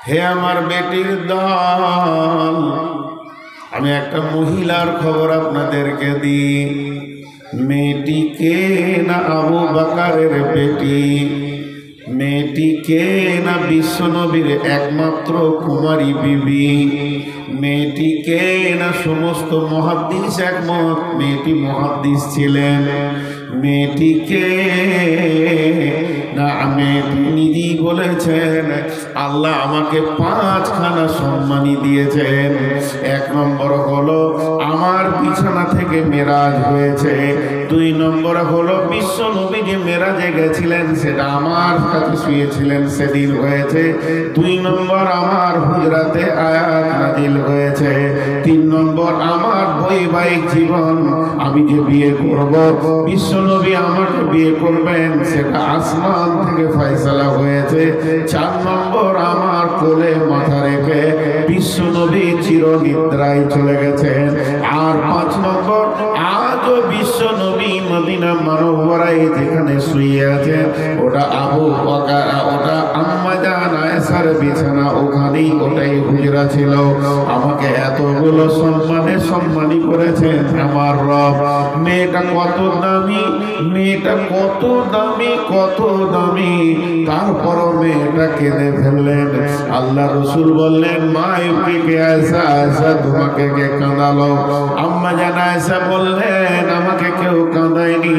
হে আমার বেটির দল, আমি একটা মহিলার খবর আপনাদেরকে দিই। মেয়েটি কে না আবু বকরের বেটি, মেয়েটি কে না বিশ্বনবীর একমাত্র কুমারী বিবি, মেয়েটি কে না সমস্ত মুহাদ্দিস একমত মেয়েটি মুহাদ্দিস ছিলেন, মেয়েটি কে না মেয়েটি নিজেই বলেছেন আল্লাহ আমাকে 5খানা সম্মানী দিয়েছেন। 1 নম্বর হলো আমার বিছানা থেকে মেরাজ হয়েছে, 2 নম্বর হলো বিশ্ব নবী যে মেরাজে গেছিলেন সেটা আমার সাথে শুয়েছিলেন সেদিন হয়েছে, 2 নম্বর আমার হুজরাতে আয়াত নাজিল হয়েছে, 3 নম্বর আমার বৈবাহিক জীবন আমি যে বিয়ে করব বিশ্ব নবী আমাকে বিয়ে করবেন সেটা আসমান থেকে ফয়সালা হয়েছে, 4 নম্বর আমার কোলে মাথা রেখে বিশ্ব নবী চিরনিদ্রায় চলে গেছেন, আর 5 নম্বর আজও বিশ্ব নবী মদিনা মানবরাই যেখানে শুয়ে আছেন ওটা আবু বকর, ওটা আম্মা জান আয়েশার বিছানা, ওখানেই ওটাই হুজরা ছিল। আমাকে এতগুলো সম্মানী করেছেন আমার রব। মেয়েটা কত দামি, মেয়েটা কত দামি, কত দামি, তারপরও মেয়েটা কেঁদে ফেললেন। আল্লাহ রসুল বললেন মা ইউকে আয়েশা, আয়েশা তোমাকে কে কাঁদালো? আম্মা জান আয়েশা বললেন আমাকে কেউ কাঁদায়নি,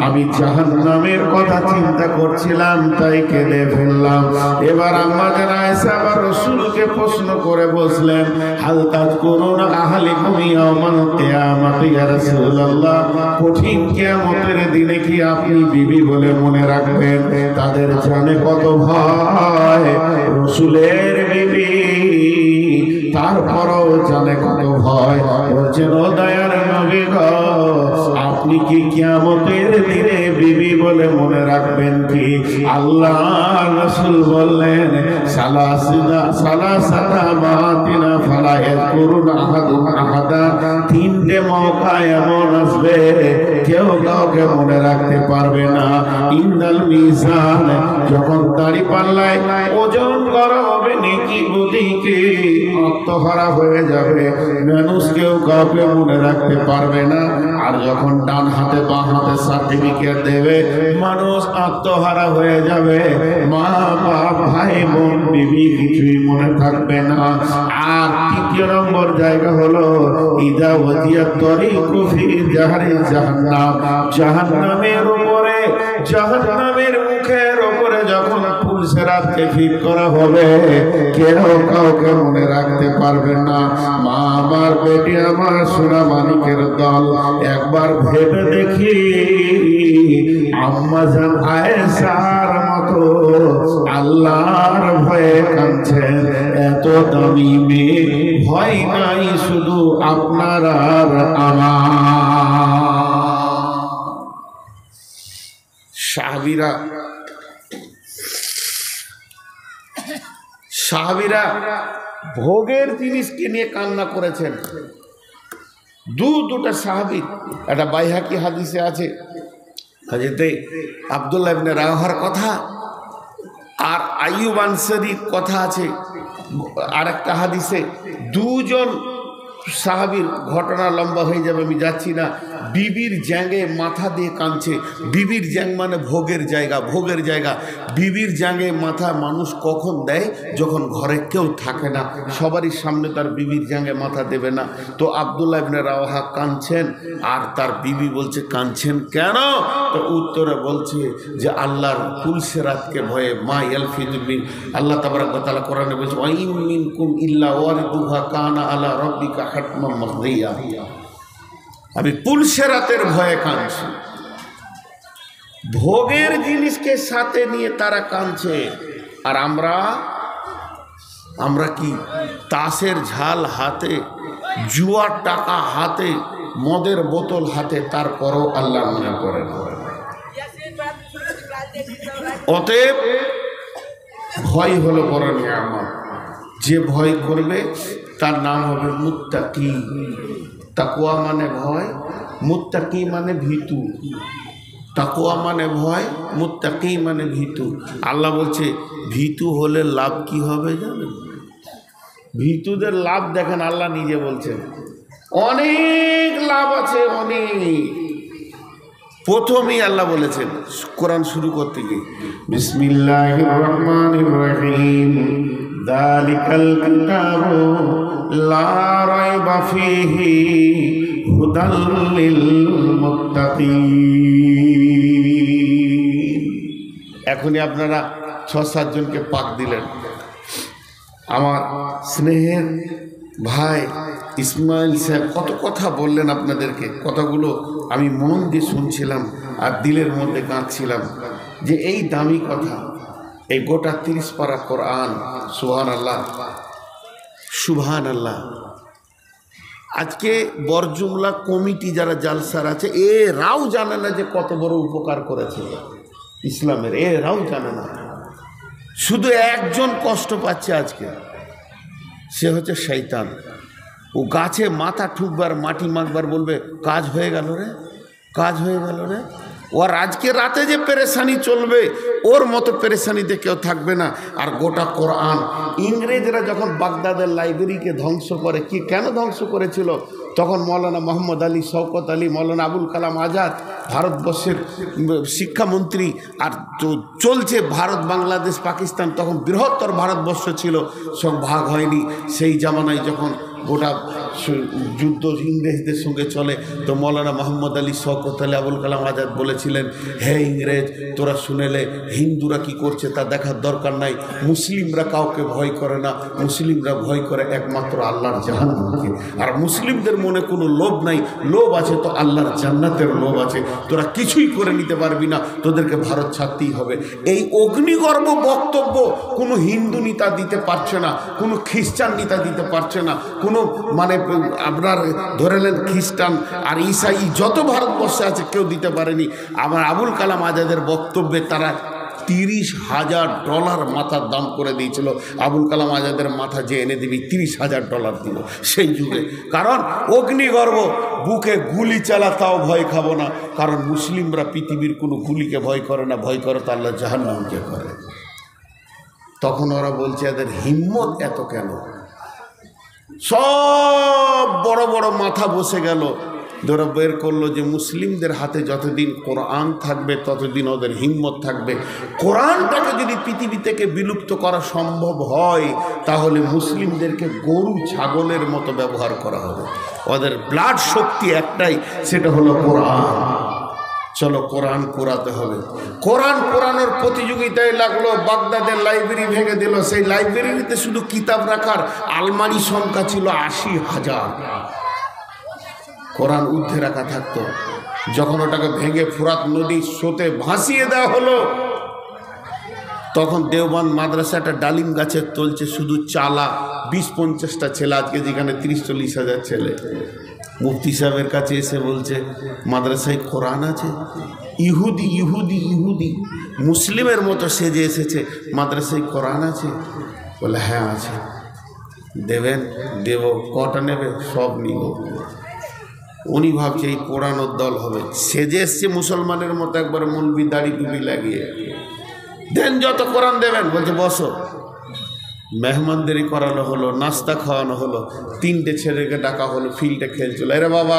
আমি জাহান্নামের কথা চিন্তা করছিলাম তাই কেঁদে ফেললাম। এবার আম্মা জান আয়েশা আবার রসুলকে প্রশ্ন করে বসলেন হাল তাযকুরুনা আহলিকুম ইয়াওমাল কিয়ামাতি ইয়া রাসূলুল্লাহ, কঠিন কিয়ামতের দিনে কি আপনি বিবি বলে মনে রাখবেন? তাদের জানে কত ভয় রসুলের বিবি, তারপরও জানে কত ভয়। বলছেন ও দয়ার নবী গো, আপনি কি কিয়ামতের দিনে বিবি বলে মনে রাখবেন কি? আল্লাহ রাসূল বললেন সালাসাতা মাতিনা ফালা ইয়াযকুরুনা আহাদুন আহাদা, 3টে মওকা এমন আসবে কেউ কাউকে মনে রাখতে পারবে না। ইন্দাল মিজান, যখন দাড়ি পাল্লায় ওজন করা হবে নেকি বুদিকে আত্মহারা হয়ে যাবে, মানুষ কেউ কাউকে মনে রাখতে পারবে না। আর যখন ডান হাতে বাঁ হাতে সার্টিফিকেট দেবে মানুষ আত্মহারা হয়ে যাবে, মা বাপ ভাই বোন বিবি কিছুই মনে থাকবে না। আর 3 নম্বর জায়গা হলো ইদা ওয়াজিয়াত তরিকু ফি জাহরি জাহান্নাম, জাহান্নামের উপরে, জাহান্নামের মুখের উপরে যখন পুলসেরাতকে ফিট করা হবে কেউ কাউকে মনে রাখতে পারবে না। মা আমার বেটি আমার সোনা মানিকের দল, একবার ভেবে দেখি আম্মা জান আয়েশার মতো আল্লাহর ভয়ে কাঁদছেন, এত দামি মেয়ে ভয় নাই শুধু আপনার আর আমার। সাহাবীরা ভোগের জিনিসকে নিয়ে কান্না করেছেন। দুটা সাহাবী, একটা বাইহাকি হাদিসে আছে হযরত আব্দুল্লাহ ইবনে রাওয়াহার কথা, আর আইয়ুব আনসারীর কথা আছে আরেকটা হাদিসে। 2 জন সাহাবীর ঘটনা লম্বা হয়ে যাবে, আমি যাচ্ছি না। বিবির জ্যাঙ্গে মাথা দিয়ে কাঁদছে। বিবির জ্যাং মানে ভোগের জায়গা, ভোগের জায়গা। বিবির জ্যাঙ্গে মাথা মানুষ কখন দেয়? যখন ঘরে কেউ থাকে না, সবারই সামনে তার বিবির জ্যাঙ্গে মাথা দেবে না। তো আব্দুল্লাহ ইবনে রাওয়াহা কাঁদছেন, আর তার বিবি বলছে কাঁদছেন কেন? তো উত্তরে বলছে যে আল্লাহর পুলসেরাতকে ভয়ে, মা ইয়ালফিযু মিন, আল্লাহ তাবারাক ওয়া তাআলা কোরআনে বলছে ওয়া ইন মিনকুম ইল্লা ওয়ারিদুহা কানা আলা রাব্বিকা হাতমান মাকদিয়া। আমি পুলসেরাতের ভয়ে কাঁদছি। ভোগের জিনিসকে সাথে নিয়ে তারা কাঁদছে, আর আমরা কি তাসের ঝাল হাতে, জুয়ার টাকা হাতে, মদের বোতল হাতে, তারপরও আল্লাহ মনে করে। অতএব ভয় হলো বড় নিয়ামত। যে ভয় করবে তার নাম হবে মুত্তাকি। তাকওয়া মানে ভয়, মুত্তাকি মানে ভীতু। তাকওয়া মানে ভয়, মুত্তাকি মানে ভীতু। আল্লাহ বলছে ভীতু হলে লাভ কি হবে জানেন? ভীতুদের লাভ দেখেন, আল্লাহ নিজে বলছেন অনেক লাভ আছে, অনেক। প্রথমেই আল্লাহ বলেছেন কোরআন শুরু করতে গিয়ে, বিসমিল্লাহির রহমানির রহিম, যালিকাল কিতাবু লা রাইবা ফীহি হুদাল লিল মুত্তাকিন। এখনই আপনারা 6-7 জনকে পাক দিলেন। আমার স্নেহের ভাই ইসমাইল সাহেব কত কথা বললেন আপনাদেরকে, কথাগুলো আমি মন দিয়ে শুনছিলাম আর দিলের মধ্যে কাঁদছিলাম যে এই দামি কথা, এই গোটা 30 পারা কোরআন। সুবহানাল্লাহ, সুবহানাল্লাহ। আজকে বরজুমলা কমিটি যারা জালসার আছে, এরাও জানে না যে কত বড় উপকার করেছে ইসলামের, এরাও জানে না। শুধু একজন কষ্ট পাচ্ছে আজকে, সে হচ্ছে শয়তান। ও গাছে মাথা ঠুকবার, মাটি মাখবার, বলবে কাজ হয়ে গেল রে, কাজ হয়ে গেল রে। ওর আজকে রাতে যে পেরেশানি চলবে, ওর মতো পেরেশানিতে কেউ থাকবে না। আর গোটা কোরআন ইংরেজরা যখন বাগদাদের লাইব্রেরিকে ধ্বংস করে, কি কেন ধ্বংস করেছিল? তখন মৌলানা মোহাম্মদ আলী, শওকত আলী, মৌলানা আবুল কালাম আজাদ ভারতবর্ষের শিক্ষামন্ত্রী, আর চলছে ভারত, বাংলাদেশ, পাকিস্তান, তখন বৃহত্তর ভারতবর্ষ ছিল, সব ভাগ হয়নি। সেই জামানায় যখন গোটা যুদ্ধ ইংরেজদের সঙ্গে চলে, তো মৌলানা মোহাম্মদ আলী, শওকত আলী, আবুল কালাম আজাদ বলেছিলেন, হে ইংরেজ, তোরা শুনেলে হিন্দুরা কি করছে তা দেখার দরকার নাই। মুসলিমরা কাউকে ভয় করে না, মুসলিমরা ভয় করে একমাত্র আল্লাহর জাহান্নামকে। আর মুসলিমদের মনে কোনো লোভ নাই, লোভ আছে তো আল্লাহর জান্নাতের লোভ আছে। তোরা কিছুই করে নিতে পারবি না, তোদেরকে ভারত ছাড়তেই হবে। এই অগ্নিগর্ভ বক্তব্য কোনো হিন্দু নেতা দিতে পারছে না, কোনো খ্রিস্টান নেতা দিতে পারছে না, কোনো মানে আপনার ধরে নেন খ্রিস্টান আর ঈসাই যত ভারতবর্ষে আছে কেউ দিতে পারেনি। আমার আবুল কালাম আজাদের বক্তব্যে তারা $30,000 মাথার দাম করে দিয়েছিল। আবুল কালাম আজাদের মাথা যে এনে দিবি $30,000 দিব সেই যুগে। কারণ অগ্নিগর্ভ, বুকে গুলি চালাতাও ভয় খাবো না, কারণ মুসলিমরা পৃথিবীর কোনো গুলিকে ভয় করে না, ভয় করে তো আল্লাহ জাহান্নামকে করে। তখন ওরা বলছে এদের হিম্মত এত কেন? সব বড় বড় মাথা বসে গেল, ধরে বের করলো যে মুসলিমদের হাতে যতদিন কোরআন থাকবে ততদিন ওদের হিম্মত থাকবে। কোরআনটাকে যদি পৃথিবী থেকে বিলুপ্ত করা সম্ভব হয়, তাহলে মুসলিমদেরকে গরু ছাগলের মতো ব্যবহার করা হবে। ওদের ব্লাড শক্তি একটাই, সেটা হলো কোরআন। চলো কোরআন পোড়াতে হবে। কোরআন পোড়ানোর প্রতিযোগিতায় লাগলো, বাগদাদের লাইব্রেরি ভেঙে দিল। সেই লাইব্রেরিতে শুধু কিতাব রাখার আলমারি সংখ্যা ছিল 80,000। কোরআন ঊর্ধ্বে রাখা থাকতো। যখন ওটাকে ভেঙে ফুরাত নদীর স্রোতে ভাসিয়ে দেওয়া হলো, তখন দেওবন্দ মাদ্রাসাটা ডালিম গাছের তলছে, শুধু চালা 20-50টা ছেলে। আজকে যেখানে 30-40 হাজার ছেলে। মুফতি সাহেবের কাছে এসে বলছে মাদ্রাসায় কোরআন আছে? ইহুদি ইহুদি ইহুদি মুসলিমের মতো সেজে এসেছে, মাদ্রাসায় কোরআন আছে? বলে হ্যাঁ আছে। দেবেন? দেব। কটা নেবে? সব নিব। উনি ভাবছে এই পোড়ানোর দল হবে, সেজে এসছে মুসলমানের মতো, একবার মৌলবি দাড়ি টুপি লাগিয়ে। দেন যত কোরআন দেবেন। বলছে বসো। মেহমানদেরই করানো হলো, নাস্তা খাওয়ানো হলো, 3টে ছেলেকে ডাকা হলো, ফিল্ডে খেলছিল। আরে বাবা,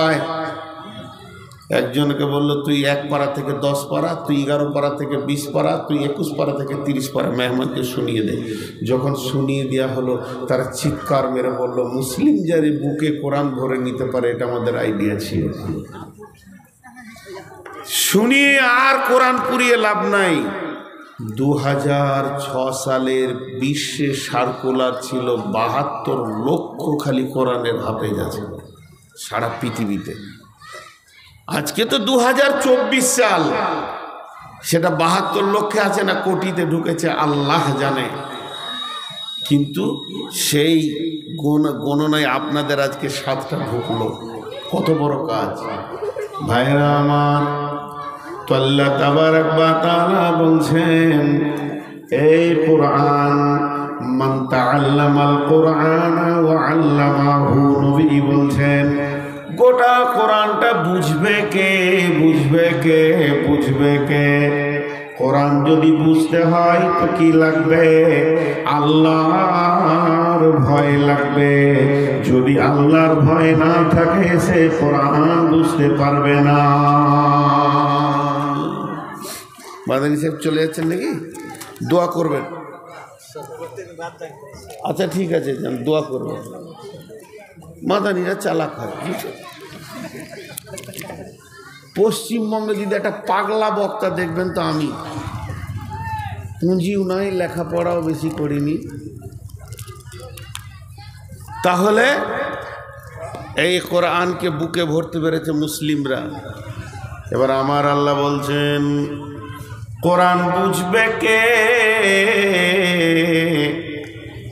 একজনকে বললো তুই 1 পারা থেকে 10 পারা, তুই 11 পারা থেকে 20 পারা, তুই 21 পারা থেকে 30 পারা মেহমানকে শুনিয়ে দে। যখন শুনিয়ে দেওয়া হলো, তারা চিৎকার মেরে বললো মুসলিম যারে বুকে কোরআন ভরে নিতে পারে, এটা আমাদের আইডিয়া ছিল। শুনিয়ে আর কোরআন পুড়িয়ে লাভ নাই। 2006 সালের বিশ্বে সার্কুলার ছিল 72 লক্ষ খালি কোরআনের হাফেজ আছে সারা পৃথিবীতে। আজকে তো 2024 সাল, সেটা 72 লক্ষে আছে না কোটিতে ঢুকেছে আল্লাহ জানে। কিন্তু সেই গণনায় আপনাদের আজকে 7টা ঢুকলো। কত বড় কাজ ভাইরা আমার। তো আল্লাহ তাবারক ওয়া তাআলা বলছেন এই কোরআন, মান তাআল্লামাল কোরআন ওয়া আল্লামাহু, নবী বলছেন গোটা কোরআনটা বুঝবে কে, বুঝবে কে, বুঝবে কে? কোরআন যদি বুঝতে হয় তো কি লাগবে? আল্লাহর ভয় লাগবে। যদি আল্লাহর ভয় না থাকে সে কোরআন বুঝতে পারবে না। মাদানী সাহেব চলে যাচ্ছেন নাকি? দোয়া করবেন। আচ্ছা ঠিক আছে, যান দোয়া করবেন। মাদানীরা চালাক হয়। পশ্চিমবঙ্গে যদি একটা পাগলা বক্তা দেখবেন তো আমি। পুঁজিও নাই, লেখাপড়াও বেশি করিনি, তাহলে এই কোরআনকে বুকে ভরতে পেরেছে মুসলিমরা। এবার আমার আল্লাহ বলছেন কোরআন বুঝবে কে?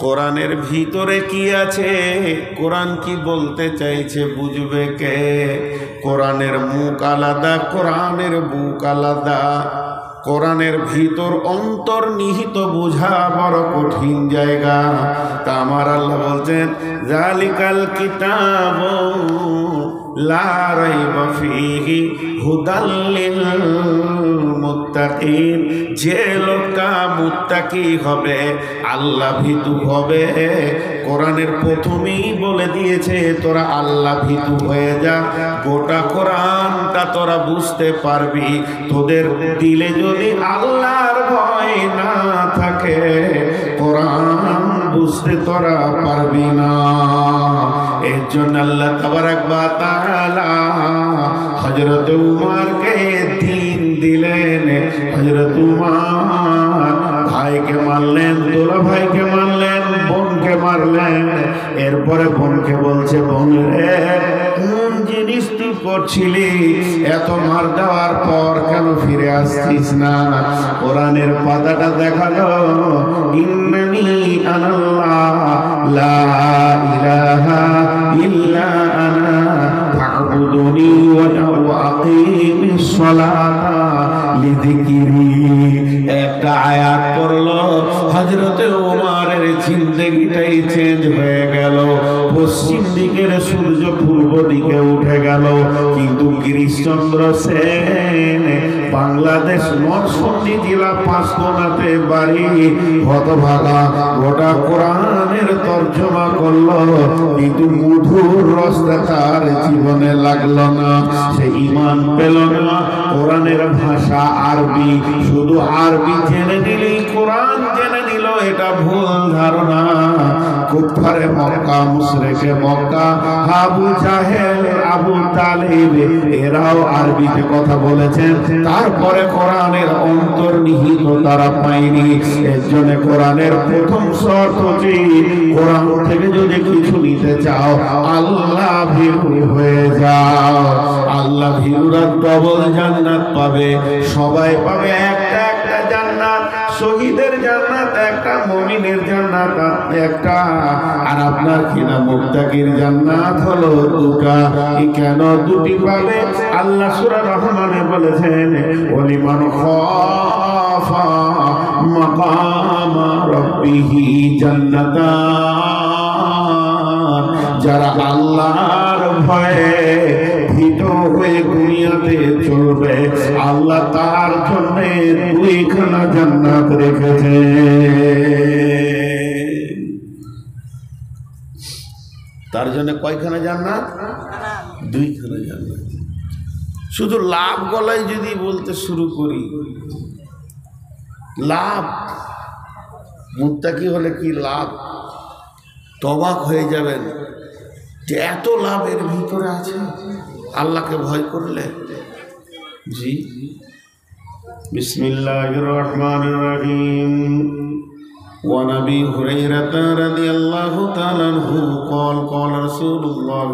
কোরআনের ভিতরে কি আছে, কোরআন কি বলতে চাইছে বুঝবে কে? কোরআনের মুখ আলাদা, কোরআনের বুক আলাদা। কোরআনের ভিতর অন্তর্নিহিত বোঝা বড় কঠিন জায়গা। তা আমার আল্লাহ বলছেন জালিকাল কিতাবু লা রাইবা ফীহি হুদাল লিল মুত্তাকিন। যে লোকটা মুত্তাকি হবে, আল্লাহ ভীতু হবে, কোরআনের প্রথমেই বলে দিয়েছে তোরা আল্লাহ ভীতু হয়ে যা। গোটা কোরআনটা তোরা বুঝতে পারবি। তোদের দিলে যদি আল্লাহর ভয় না থাকে, কোরআন বুঝতে তোরা পারবি না। এর জন্য আল্লাহ তাবারাক ওয়া তাআলা হযরত উমরকে দিন দিলেন। হযরত উমর ভাইকে মারলেন, দুলা ভাইকে মারলেন, বোনকে মারলেন। এরপরে বোনকে বলছে বোন রে, কোন জিনিস তুই করছিলি? এত মার দেওয়ার পর কেন ফিরে আসছিস না? কোরআনের পাতাটা দেখালো, ইন্নানি আনাল্লাহ লা ইলাহা ইল্লা আনা ফা'বুদুনি ওয়া আকিমিস সালাতা লিযিকরি। একটা আয়াত পড়লো, হযরতে ওমরের জিন্দেগিটাই চেঞ্জ হয়ে গেল। পশ্চিম দিকের সূর্য পূর্ব দিকে উঠে গেল। কিন্তু গিরিশচন্দ্র সেন বাংলাদেশ নরসিংদী জেলা পাঁচকোনাতে বাড়ি, হতভাগা, গোটা কোরআনের তর্জমা করলো, কিন্তু মধুর রসটা তার জীবনে লাগলো না। সে ঈমান পেল না। কোরআনের ভাষা আরবি, শুধু আরবি জেনে নিলেই কোরআন জেনে নিল, এটা ভুল ধারণা। কুফারে মক্কা, মুশরিকে মক্কা, আবু জাহেল, আবু তালিব এরাও আরবিতে কথা বলেছেন, তারপরে কোরআনের অন্তর্নিহিত তারা পায়নি। এর জন্য কোরআনের প্রথম শর্ত যে কোরআন থেকে যদি কিছু নিতে চাও আল্লাহ ভীরু হয়ে যাও। আল্লাহ ভীরুরা ডবল জান্নাত পাবে। সবাই পাবে একটা একটা জান্নাত। শহীদের জান্নাত একটা, মুমিনের জান্নাত একটা, আর আপনার কিনা মুত্তাকির জান্নাত হলো দুটা। কেন দুটি পাবে? আল্লাহ সূরা রহমানে বলেছেন ওয়ালিমান খাফা মাকাম রাব্বিহি জান্নাতান। যারা আল্লাহর ভয়ে ভীত হয়ে দুনিয়াতে চলবে, আল্লাহ তার জন্য দুইখানা জান্নাত রেখেছে। তার জন্য কয়খানা জান্নাত? দুইখানা জান্নাত। শুধু লাভ গলায় যদি বলতে শুরু করি, লাভ মুত্তাকি হলে কি লাভ, তবাক হয়ে যাবেন যে এত লাভের ভিতরে আছে আল্লাহকে ভয় করলে। জি, বিসমিল্লাহির রহমানির রহিম। وعن ابي هريره رضي الله تعالى عنه قال قال رسول الله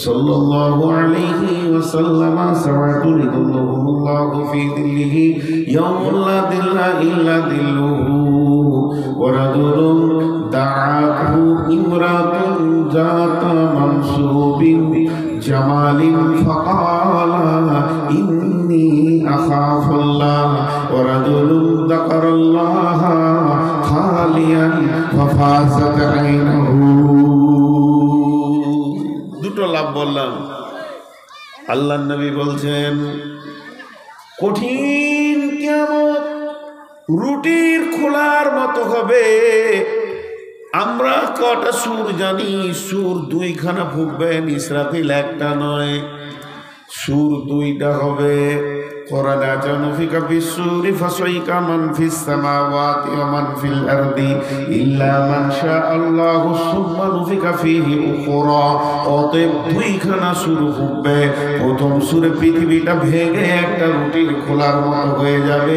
صلى الله عليه وسلم سبعة يظلهم الله في ظله يوم لا ظل الا ظله ورجل دعته امرأة ذات منصب جمال فقال إني أخاف الله ورجل ذكر الله خاليا ففازت عينه। দুটো লাভ বললাম। আল্লাহর নবী বলছেন কঠিন কিয়ামত রুটির খোলার মতো হবে। আমরা কটা সুর জানি? সুর দুইখানা ফুঁকবেন, ইসরাফিল একটা নয়, সুর দুইটা হবে। কোরআনে আছে নুফিকা ফিস-সূরি ফাসাইকা মান ফিস-সামাওয়াতি ওয়া মান ফিল আরদি ইল্লা মান শাআল্লাহু সুম্মা নুফিকা ফীহি উখরা। অতএব দুইখানা সুর ফুঁকবে। প্রথম সুরে পৃথিবীটা ভেঙে একটা রুটির খোলার মতো হয়ে যাবে।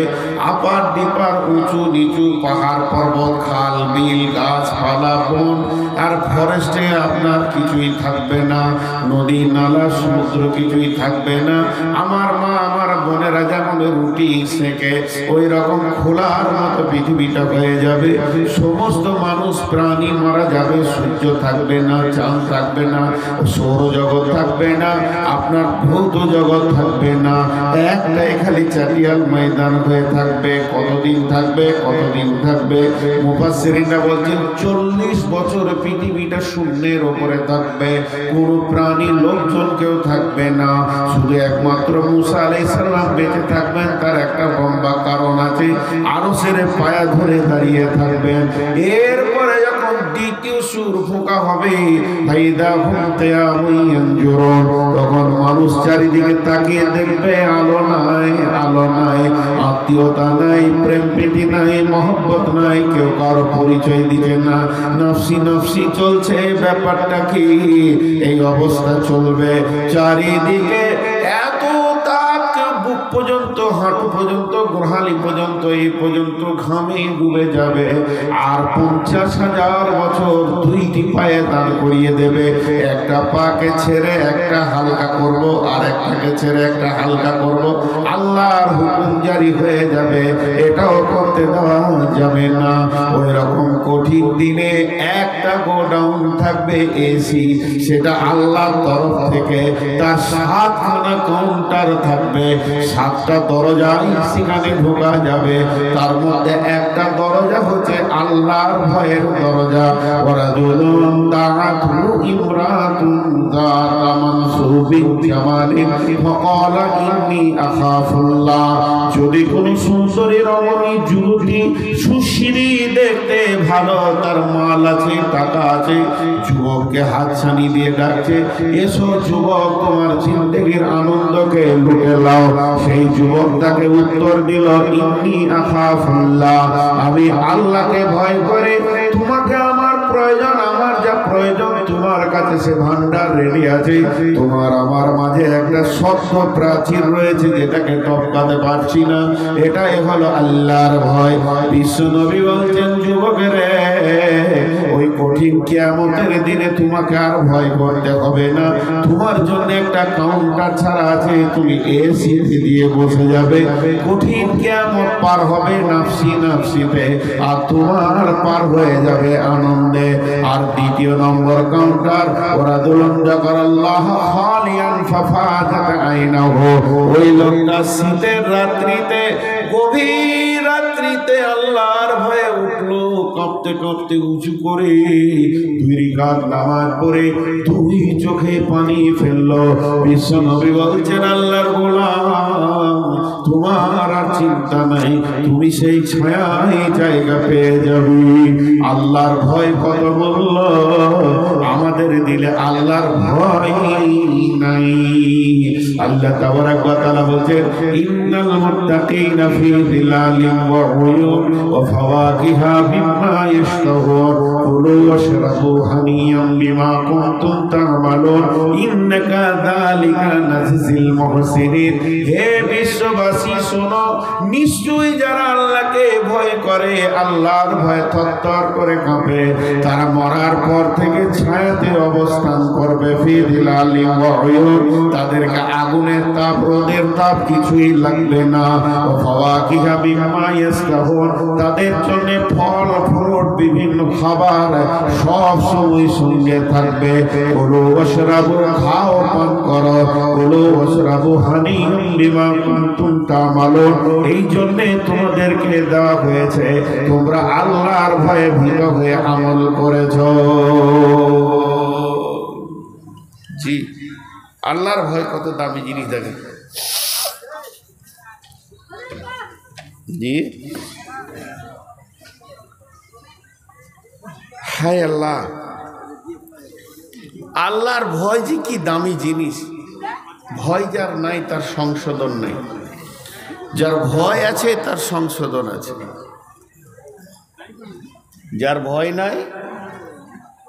আপার ডিপার, উঁচু নিচু, পাহাড় পর্বত, খাল বিল, গাছপালা, বন আর ফরেস্টে আপনার কিছুই থাকবে না। নদী নালা সমুদ্র কিছুই থাকবে না। আমার মা আমার বোনেরা যেমন রুটি সেকে ওই রকম খোলার মতো পৃথিবীটা হয়ে যাবে। সমস্ত মানুষ প্রাণী মারা যাবে। সূর্য থাকবে না, চাঁদ থাকবে না, সৌরজগৎ থাকবে না, আপনার ভৌত জগৎ থাকবে না। একটাই খালি চাটিয়াল ময়দান হয়ে থাকবে। কতদিন থাকবে? কতদিন থাকবে? মুফাসসিরিনরা বলছেন 40 বছর পৃথিবীটা শূন্যের ওপরে থাকবে। কোনো প্রাণী লোকজন কেউ থাকবে না। শুধু একমাত্র মুসা আলাইহিস সালাম বেঁচে থাকবেন। তার একটা লম্বা কারণ আছে। আরশের পায়া ধরে দাঁড়িয়ে থাকবেন। এরপরে যখন দ্বিতীয় সুর ফোঁকা হবে, ফাইদা হুম কিয়ামুন ইয়ানজুরুন, তখন মানুষ চারিদিকে তাকিয়ে দেখবে আলো নাই, আলো নাই, আত্মীয়তা নাই, প্রেম প্রীতি নাই, মহব্বত নাই, কেউ কারো পরিচয় দিবে না। নফসি নফসি চলছে। ব্যাপারটা কি? এই অবস্থা চলবে। চারিদিকে এত তাপ, কেউ বুক পর্যন্ত, হাঁটু পর্যন্ত, গোড়ালি পর্যন্ত, এই পর্যন্ত ঘামে ডুবে যাবে। আর 50,000 বছর দুইটি পায়ে দাঁড় করিয়ে দেবে। একটা পাকে ছেড়ে একটা হালকা করব, আর একটাকে ছেড়ে একটা হালকা করব। আল্লাহর হুকুম জারি হয়ে যাবে। এটাও করতে দেওয়া যাবে না। ওই রকম কঠিন দিনে একটা গোডাউন থাকবে এসি, সেটা আল্লাহর তরফ থেকে। তার 7খানা কাউন্টার থাকবে, 7টা দরজায় সেখানে ঢোকা যাবে। তার মধ্যে একটা দরজা হচ্ছে আল্লাহর ভয়ের দরজা। ওয়ারাজুলুন দাআতু ইমরাতুন যাতা মানসুবিন জামালিন ফাকালা ইন্নী আখাফুল্লাহ। যদি কোনো সুন্দরী রমণী যুবতী, সুশ্রী, দেখতে ভালো, তার মাল আছে, টাকা আছে, যুবককে হাতছানি দিয়ে ডাকছে, এসো যুবক, তোমার জিন্দেগির আনন্দকে লুটে লাও। সেই যুবক তাকে উত্তর দিল, ইন্নী আখাফুল্লাহ, আমি আল্লাহকে ভয় করে। তোমাকে আমার প্রয়োজন, আমার যা প্রয়োজন তোমার কাছে সে ভান্ডার রেডি আছে। তোমার আমার মাঝে একটা শক্ত প্রাচীর রয়েছে যেটাকে টপকাতে পারছি না। এটাই হলো আল্লাহর ভয়। বিশ্ব নবী বলছেন, যুবকের ওই কঠিন কিয়ামতের দিনে তোমাকে আর ভয় করতে হবে না। তোমার জন্য একটা কাউন্টার ছাড়া আছে, তুমি এসি দিয়ে বসে যাবে। কঠিন কিয়ামত পার হবে নাফসি নাফসিতে, আর তোমার পার হয়ে যাবে আনন্দে। আর দ্বিতীয় নম্বর কাউন্টার, ওরাদুলুন যাকারাল্লাহ খালিয়ান ফাফাজাত আইনাহু, ওই লোকটা শীতের রাত্রিতে, গভীর রাত্রিতে আল্লাহর ভয়ে উঠলো, কাঁপতে কাঁপতে উঁচু করে 2 রাকাত নামাজ পড়ে 2 চোখে পানি ফেললো। বিশ্ব নবী বলছেন, আল্লাহর গোলাম, তোমার আর চিন্তা নাই, তুমি সেই ছায়ায় জায়গা পেয়ে যাবে। আল্লাহর ভয় কত বলল, আমাদের দিলে আল্লাহর ভয় নাই। আল্লাহ তাবারাক ওয়া তাআলা বলেন, ইন্নাল মুত্তাকিনা ফি যিলালিন ওয়া উয়ুন ওয়া ফাওয়াকিহা মিম্মা ইয়াশতাহুন কুলু ওয়াশরাবু হানিয়াম বিমা কুনতুম তা'মালুন ইন্নাকা যালিকা নাজিল মুহসিনিন। হে বিশ্ববাসী শোনো, নিশ্চয়ই যারা আল্লাহকে ভয় করে, আল্লাহর ভয়ে থরথর করে কাঁপে, তারা মরার পর থেকে ছায়াতে অবস্থান করবে। ফি যিলালিন ওয়া উয়ুন, তাদেরকে আগুনের তাপ, রোদের তাপ কিছুই লাগবে না। ফাওয়াকিহা মিম্মা ইয়াশতাহুন, তাদের জন্য ফল ফ্রুট, বিভিন্ন খাবার সব সময় সঙ্গে থাকবে। কুলু ওয়াশরাবু, খাও পান করো, কুলু ওয়াশরাবু হানিয়াম বিমা কুনতুম তা'মালুন, এই জন্য তোমাদেরকে দেওয়া হয়েছে, তোমরা আল্লাহর ভয়ে ভীত হয়ে আমল করেছো। জি। আল্লাহর ভয় কত দামি জিনিস দেখেন। জি, হায় আল্লাহ, আল্লাহর ভয় যে কি দামি জিনিস। ভয় যার নাই তার সংশোধন নাই, যার ভয় আছে তার সংশোধন আছে। যার ভয় নাই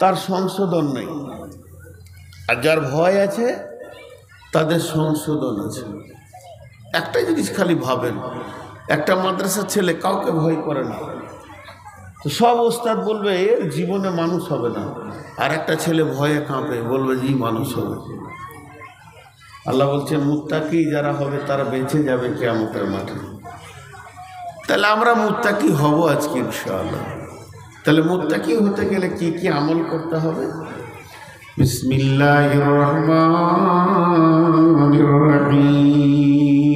তার সংশোধন নেই, আর যার ভয় আছে তাদের সংশোধন আছে। একটা জিনিস খালি ভাবেন, একটা মাদ্রাসার ছেলে কাউকে ভয় করে না, তো সব ওস্তাদ বলবে এর জীবনে মানুষ হবে না, আর একটা ছেলে ভয়ে কাঁপে বলবে জি মানুষ হবে। আল্লাহ বলছেন মুত্তাকি যারা হবে তারা বেঁচে যাবে কিয়ামতের মাঠে। তাহলে আমরা মুত্তাকি হব আজকে ইনশাআল্লাহ। তাহলে মুত্তাকি হতে গেলে কি কি আমল করতে হবে? বিসমিল্লাহির রহমানির রহিম।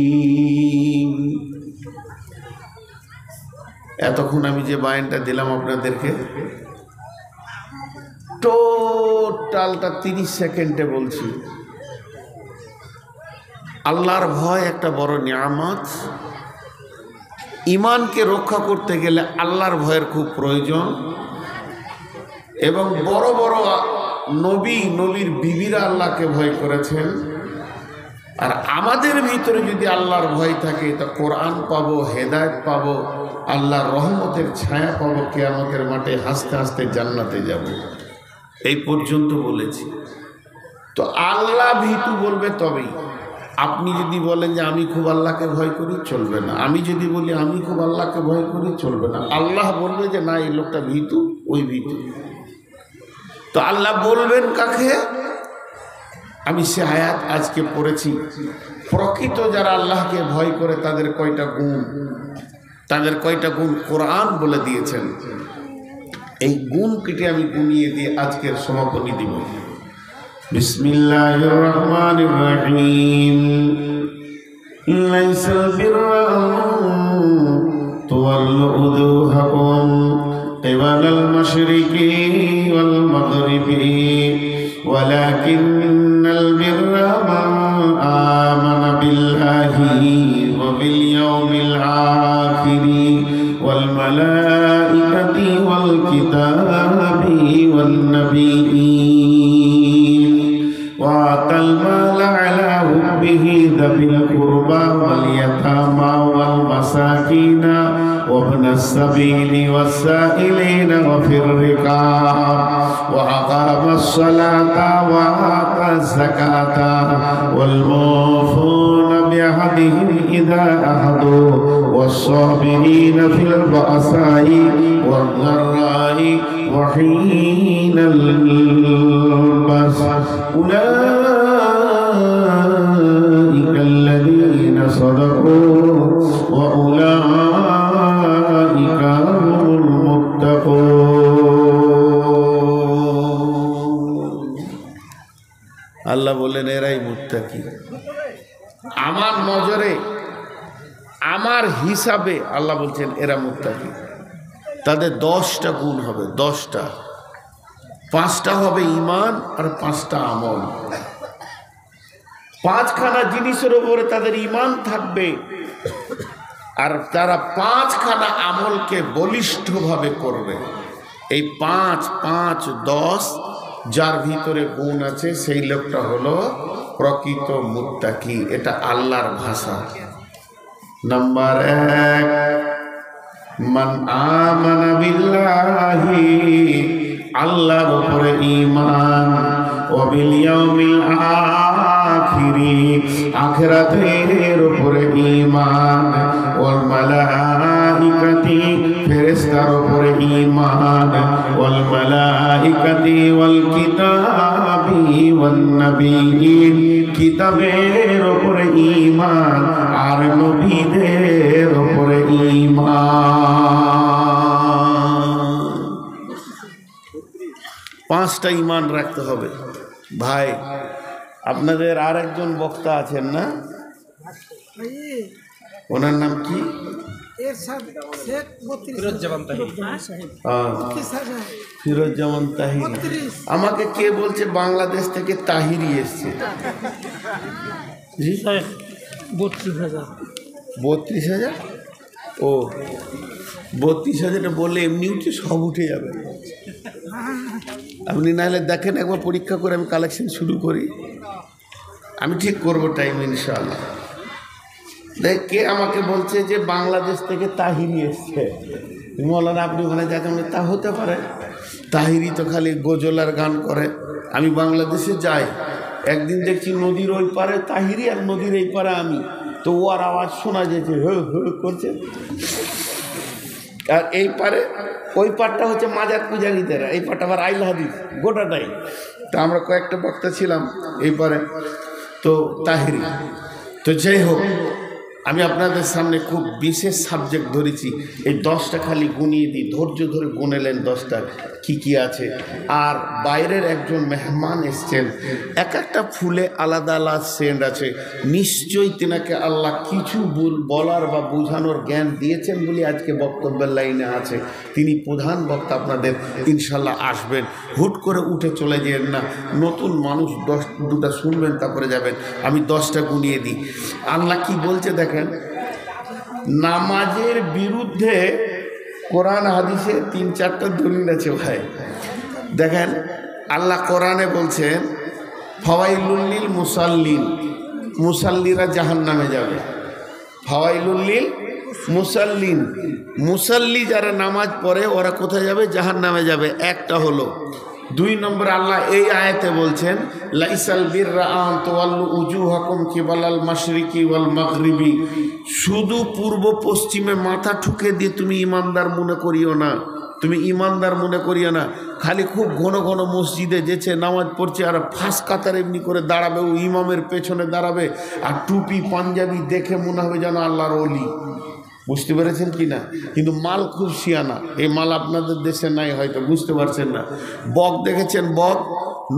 এতক্ষণ আমি যে বায়ানটা দিলাম আপনাদেরকে, টোটালটা 30 সেকেন্ডে বলছি। আল্লাহর ভয় একটা বড় নিয়ামত। ইমানকে রক্ষা করতে গেলে আল্লাহর ভয়ের খুব প্রয়োজন, এবং বড় বড় নবীর বিবিরা আল্লাহকে ভয় করেছেন। আর আমাদের ভিতরে যদি আল্লাহর ভয় থাকে তা কোরআন পাবো, হেদায়েত পাবো, আল্লাহর রহমতের ছায়া পাবো, কিয়ামতের মাঠে হাসতে হাসতে জান্নাতে যাব। এই পর্যন্ত বলেছি। তো আল্লাহ ভীতু বলবে তবেই। আপনি যদি বলেন যে আমি খুব আল্লাহকে ভয় করি, চলবে না। আমি যদি বলি আমি খুব আল্লাহকে ভয় করি, চলবে না। আল্লাহ বলবে যে না এই লোকটা ভীতু, ওই ভীতু। তো আল্লাহ বলবেন কাকে? আমি সে আয়াত আজকে পড়েছি। প্রকৃত যারা আল্লাহকে ভয় করে তাদের কয়টা গুণ, তাদের কয়টা গুণ কোরআন বলে দিয়েছেন। এই গুণ কেটে আমি গুনিয়ে দিয়ে আজকের সমাপনী দিব। বিসমিল্লাহির রহমানির রহিম। লাইসাল বিররা তুওয়াল্লু উজুহাকুম কিবালাল মাশরিকি ওয়াল মাগরিবি ওয়ালাকিন্নাল বিররা মান আমানা বিল্লাহি ওয়া বিল ইয়াউমিল আখিরি ওয়াল মালাইকাতি ওয়াল কিতাবি ওয়ান নাবিয়্যিন وآتى المال على حبه ذوي القربى واليتامى والمساكين وابن السبيل والسائلين وفي الرقاب وأقام الصلاة وآتى الزكاة والموفون بعهدهم إذا عاهدوا والصابرين في البأساء والضراء وحين البأس أولئك الذين صدقوا وأولئك هم المتقون। আল্লাহ বলেন এরাই মুত্তাকি। আমার নজরে, আমার হিসাবে আল্লাহ বলছেন এরা মুত্তাকি। তাদের 10টা গুণ হবে, 10টা। 5টা হবে ঈমান আর 5টা আমল। 5খানা জিনিসের উপরে তাদের ঈমান থাকবে, আর তারা 5খানা আমলকে বলিষ্ঠভাবে করবে। এই 5, 5, 10 যার ভিতরে গুণ আছে সেই লোকটা হলো প্রকৃত মুত্তাকি। এটা আল্লাহর ভাষা। নাম্বার 1, মান আমানা বিল্লাহি, আল্লাহর উপরে ঈমান, ওয়া বিল ইয়াউমিল আখিরি, আখিরাতের উপরে ঈমান, ওয়াল মালাইকাতি, ফেরেশতার উপরে ঈমান, ওয়াল মালাইকাতি ওয়াল কিতাবি ওয়ান নাবিয়্যিন, কিতাবের উপরে ঈমান আর নবীদের উপরে ঈমান। 5টা ঈমান রাখতে হবে। ভাই আপনাদের আর একজন বক্তা আছেন না, ওনার নাম কি? ফিরোজ্জামান তাহিরি। আমাকে কে বলছে বাংলাদেশ থেকে তাহিরি এসছে? 32,000। ও 32,000 বললে এমনি উঠে সব উঠে যাবে। আপনি নাহলে দেখেন একবার পরীক্ষা করে আমি কালেকশন শুরু করি, আমি ঠিক করবো টাইম ইনশাআল্লাহ। দেখ কে আমাকে বলছে যে বাংলাদেশ থেকে তাহিরি এসছে। মৌলানা আপনি ওখানে যাচ্ছেন, তা হতে পারে। তাহিরি তো খালি গজলার গান করে। আমি বাংলাদেশে যাই, একদিন দেখছি নদীর ওই পারে তাহিরি আর নদীর এই পারে আমি, তো ওর আওয়াজ শোনা যেছে হো হো করছে। আর এই পারে ওই পারটা হচ্ছে মাজার পূজারীদেরা, এই পারটা আবার আইল হাদিস গোটাটাই। তা আমরা কয়েকটা বক্তা ছিলাম এই পারে, তো তাহিরি। তো যাই হোক, আমি আপনাদের সামনে খুব বিশেষ সাবজেক্ট ধরেছি। এই 10টা খালি গুনিয়ে দিই, ধৈর্য ধরে গুনেলেন 10টা কী কী আছে। আর বাইরের একজন মেহমান এসছেন, এক একটা ফুলে আলাদা আলাদা সেন্ট আছে। নিশ্চয়ই তিনাকে আল্লাহ কিছু বলার বা বোঝানোর জ্ঞান দিয়েছেন বলে আজকে বক্তব্যের লাইনে আছে। তিনি প্রধান বক্তা, আপনাদের ইনশাল্লাহ আসবেন। হুট করে উঠে চলে যেন না, নতুন মানুষ 2টা শুনবেন তারপরে যাবেন। আমি 10টা গুনিয়ে দিই। আল্লাহ কি বলছে দেখেন, নামাজের বিরুদ্ধে কোরআন হাদিসে 3-4টা দলিল আছে ভাই। দেখেন আল্লাহ কোরআনে বলছেন ফাওয়াইলুল লিল মুসাল্লিন, মুসাল্লিরা জাহান্নামে যাবে। ফাওয়াইলুল লিল মুসাল্লিন, মুসাল্লি যারা নামাজ পড়ে ওরা কোথায় যাবে? জাহান্নামে যাবে। একটা হলো। 2 নম্বর আল্লাহ এই আয়াতে বলছেন লাইসাল বিররা আন তুওয়াল্লু উজুহাকুম কিবালাল মাশরিকি ওয়াল মাগরিবি, শুধু পূর্ব পশ্চিমে মাথা ঠুকে দিয়ে তুমি ইমানদার মনে করিও না, তুমি ইমানদার মনে করিও না। খালি খুব ঘন ঘন মসজিদে যেছে নামাজ পড়ছে আর ফাঁস কাতার এমনি করে দাঁড়াবে, ও ইমামের পেছনে দাঁড়াবে আর টুপি পাঞ্জাবি দেখে মনে হবে যেন আল্লাহর ওলি। বুঝতে পেরেছেন কি না? কিন্তু মাল খুব শিয়ানা, এই মাল আপনাদের দেশে নাই, হয়তো বুঝতে পারছেন না। বক দেখেছেন? বক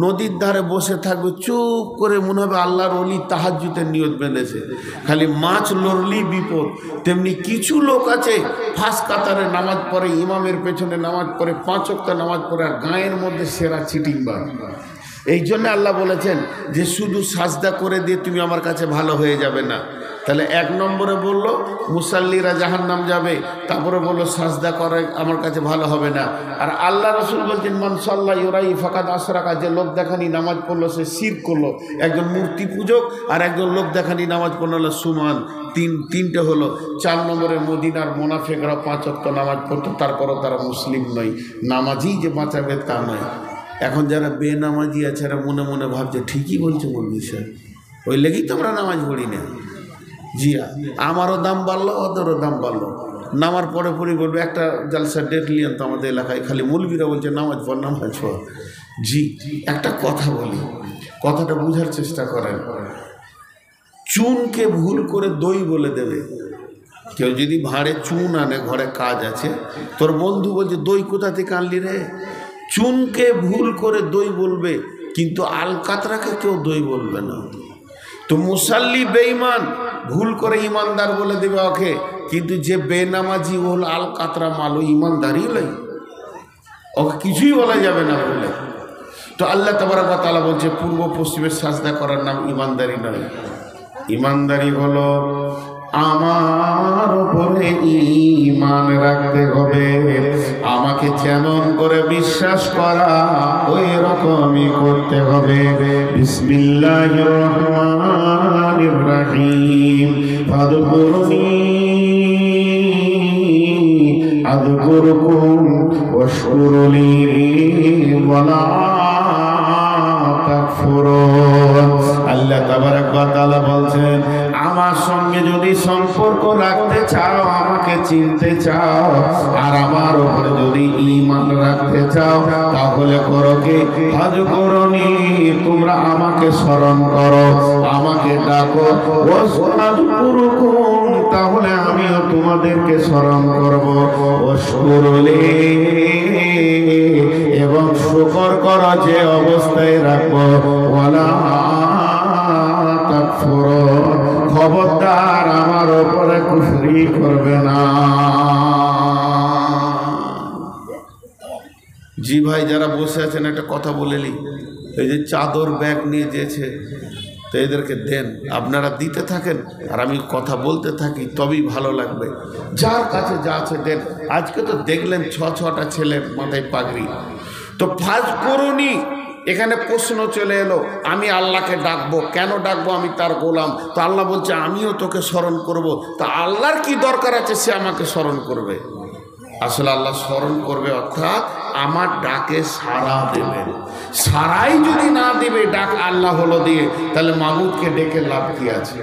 নদীর ধারে বসে থাকবে চুপ করে, মনে হবে আল্লাহর ওলি তাহাজ্জুদের নিয়ত বেঁধেছে। খালি মাছ লড়লি বিপদ। তেমনি কিছু লোক আছে ফাঁস কাতারে নামাজ পড়ে, ইমামের পেছনে নামাজ পড়ে, 5 ওয়াক্ত নামাজ পড়ে, আর গায়ের মধ্যে সেরা চিটিংবাজ। এই জন্য আল্লাহ বলেছেন যে শুধু সাজদা করে দিয়ে তুমি আমার কাছে ভালো হয়ে যাবে না। তাহলে 1 নম্বরে বললো মুসাল্লিরা জাহান্নাম যাবে, তারপরে বললো সাজদা করে আমার কাছে ভালো হবে না। আর আল্লাহ রসুল বলছেন মান সাল্লা ইউরাই ফাকাদ আশরাকা, যে লোক দেখানি নামাজ পড়লো সে শিরক করলো। একজন মূর্তি পূজক আর একজন লোক দেখানি নামাজ পড়লো সুমান। তিনটে হলো। 4 নম্বরে মদিনার মোনাফেকরা 5 ওয়াক্ত নামাজ পড়তো, তারপরও তারা মুসলিম নয়। নামাজই যে বাঁচাবে তা নয়। এখন যারা বেনামাজি আছে এরা মনে মনে ভাবছে ঠিকই বলছে মৌলভী সাহেব, ওই লেগেই তো আমরা নামাজ পড়ি না। জি আমারও দাম বাড়লো, ওদেরও দাম বাড়লো। নামার পরে বলবে একটা জালসা ডেট লিয়েন তো আমাদের এলাকায়, খালি মৌলভীরা বলছে নামাজ পড় নামাজ পড়। জি একটা কথা বলি, কথাটা বুঝার চেষ্টা করেন। চুনকে ভুল করে দই বলে দেবে। কেউ যদি ভাঁড়ে চুন আনে, ঘরে কাজ আছে, তোর বন্ধু বলছে দই কোথা থেকে আনলি রে, চুনকে ভুল করে দই বলবে, কিন্তু আলকাতরাকে কেউ দই বলবে না। তো মুসাল্লি বেঈমান ভুল করে ইমানদার বলে দেবে ওকে, কিন্তু যে বেনামাজি হল আলকাতরা মালো ইমানদারই লই, ওকে কিছুই বলা যাবে না বলে। তো আল্লাহ তাবারক ওয়া তাআলা বলছে পূর্ব পশ্চিমের সাজদা করার নাম ইমানদারি নয়। ইমানদারি হলো আমার উপরে ঈমান রাখতে হবে, আমাকে যেমন করে বিশ্বাস করা ওই রকমই করতে হবে। বিসমিল্লাহির রহমানির রহিম। ফাদকুরুনি আযকুরকুম ওয়াশকুরুলি ওয়ালা তাকফুরুন। আল্লাহ তাবারক ওয়া তাআলা বলছেন আমার সঙ্গে যদি সম্পর্ক রাখতে চাও, আমাকে চিনতে চাও, আর আমার উপরে যদি ঈমান রাখতে চাও, তাহলে করো কি? ফাযকুরুনি, তোমরা আমাকে স্মরণ করো, আমাকে ডাকো। ওয়াশকুরুকুম, তাহলে আমিও তোমাদেরকে স্মরণ করব। ওয়াশকুরুলি, এবং শুকর করো যে অবস্থায় রাখবো। ওয়ালা তাকফুরুন, খবরদার আমার আমার উপরে কুফরি করবে না। জি ভাই, যারা বসে আছেন একটা কথা বলে নি, এই যে চাদর ব্যাগ নিয়ে যেছে, তো এদেরকে দেন, আপনারা দিতে থাকেন আর আমি কথা বলতে থাকি, তবেই ভালো লাগবে। যার কাছে যা আছে দেন। আজকে তো দেখলেন ছটা ছেলের মাথায় পাগড়ি, তো ফাজ করুনি। এখানে প্রশ্ন চলে এলো, আমি আল্লাহকে ডাকবো, কেন ডাকবো? আমি তার গোলাম। তো আল্লাহ বলছে আমিও তোকে স্মরণ করব। তা আল্লাহর কি দরকার আছে সে আমাকে স্মরণ করবে? আসলে আল্লাহ স্মরণ করবে, অর্থাৎ আমার ডাকে সাড়া দেবেন। সাড়াই যদি না দিবে, ডাক আল্লাহ হলো দিয়ে, তাহলে মাবুদকে ডেকে লাভ কি আছে?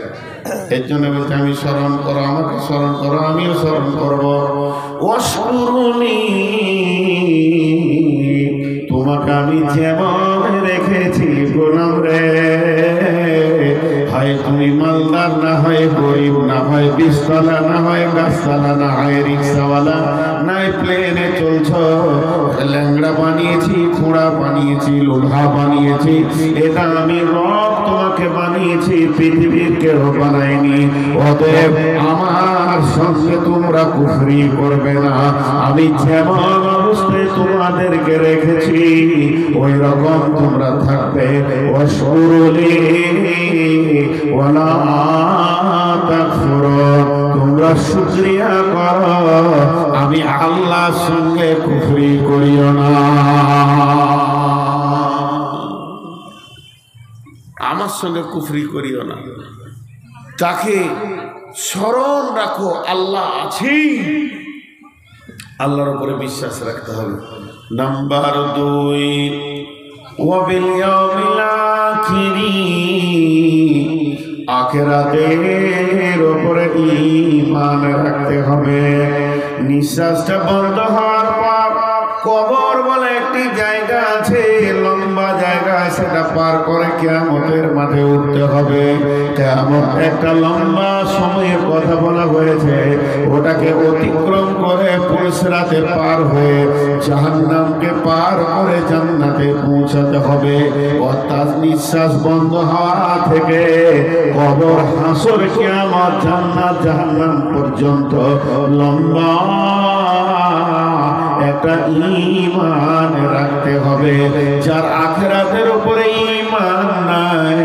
এর জন্য বলছে আমি স্মরণ করো, আমাকে স্মরণ করো, আমিও স্মরণ করবো। ওয়াশকুরুনি, তোমাকে আমি যেমন রেখেছি গোলাম রে, হয় তুমি মালদার, না হয় গরিব, না হয় বিশতলা, না হয় গাছতলা, না হয় রিক্সাওয়ালা, নাই প্লেনে চলছ, ল্যাংড়া বানিয়েছি, খোঁড়া বানিয়েছি, লোধা বানিয়েছি, এটা আমি রব তোমাকে বানিয়েছি, পৃথিবীর কেউ বানায়নি। অতএব আমার সঙ্গে তোমরা কুফরি করবে না। আমি যেমন অবস্থায় তোমাদেরকে রেখেছি ওই রকম তোমরা থাকবে। ওয়াশকুরুলি ওয়ালা তাকফুরুন, তোমরা শুকরিয়া করো, আমি আল্লাহর সঙ্গে কুফরি করিও না। আমার সঙ্গে কুফরি করিও না। তাকে স্মরণ রাখো, আল্লাহ আছে, আল্লাহর উপরে বিশ্বাস রাখতে হবে। নাম্বার 2, ওয়াবিল ইয়াউমিল আখিরি, আখিরাতের উপরে ঈমান রাখতে হবে। নিঃশ্বাসটা বন্ধ হওয়ার পর কবর বলে একটি জায়গা আছে, লম্বা জায়গা, সেটা পার করে কিয়ামতের মাঠে উঠতে হবে। কিয়ামত একটা লম্বা সময়ের কথা বলা হয়েছে, ওটাকে অতিক্রম করে পুলসিরাতে পার হয়ে জাহান্নামকে পার করে জান্নাতে পৌঁছাতে হবে। অর্থাৎ নিঃশ্বাস বন্ধ হওয়া থেকে কবর, হাসর, কিয়ামত, জান্নাত, জাহান্নাম পর্যন্ত লম্বা একটা ঈমান রাখতে হবে। যার আখিরাতের উপরে ঈমান নাই,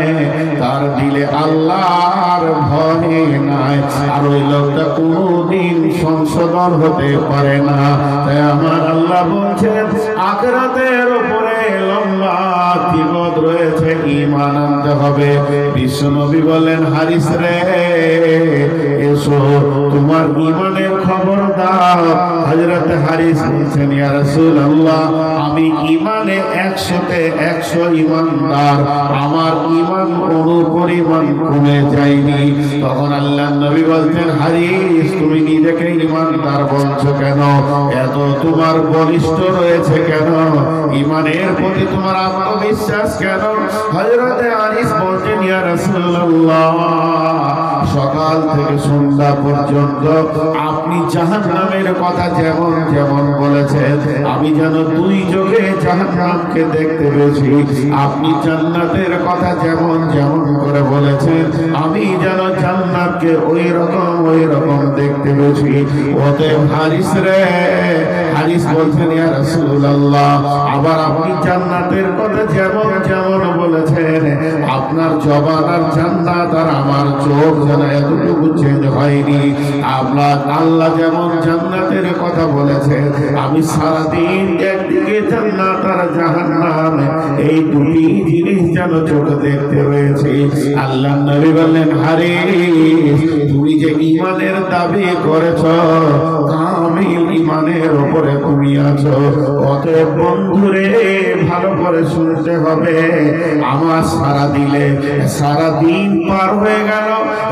তার দিলে আল্লাহর ভয় নাই, আর ওই লোকটা কোনদিন সংশোধন হতে পারে না। তাই আমার আল্লাহ বলছেন আখিরাতের উপরে লম্বা বিপদ রয়েছে, ঈমান আনতে হবে। বিশ্বনবী বলেন, হারিস রে এসো, তোমার ঈমানের খবর দাও। হযরত হারিস বলছেন, ইয়া রাসূলুল্লাহ, আমি ঈমানে 100-তে 100 ঈমানদার, আমার ঈমান কোনো পরিমাণ কমে যায়নি। তখন আল্লাহর নবী বলতেন, হারিস তুমি নিজেকে ঈমানদার বলছো কেন? এত তোমার বলিষ্ঠ রয়েছে কেন? ঈমানের প্রতি তোমার আত্মবিশ্বাস কেন? হযরত হারিস বলতেন, ইয়া রাসূলুল্লাহ, সকাল থেকে সন্ধ্যা পর্যন্ত আপনি জাহান্নামের কথা যেমন যেমন বলেছেন, আমি যেন 2 চোখে জাহান্নামকে দেখতে পেয়েছি। আপনি জান্নাতের কথা যেমন যেমন করে বলেছেন, আমি যেন জান্নাতকে ওই রকম দেখতে পেয়েছি। অতএব হারিস রে, হারিস বলছেন, ইয়া রাসূলুল্লাহ, আবার আপনি জান্নাতের কথা যেমন যেমন বলেছেন, আপনার জবান আর জান্নাত আর আমার চোখ যেন এতটুকু চেঞ্জ হয়নি। আপনার আল্লাহ যেমন জান্নাতের কথা বলেছেন, আমি সারাদিন একদিকে জান্নাত আর জাহান্নাম, এই দুটি জিনিস যেন চোখে দেখতে রয়েছে। আল্লাহ নবী বললেন, হারিস তুমি যে ঈমানের দাবি করেছ, কামিল ঈমানের উপরে তুমি আছো। অতএব বন্ধুরে ভালো করে শুনতে হবে, আমার সারা দিলে সারা দিন পার হয়ে গেল,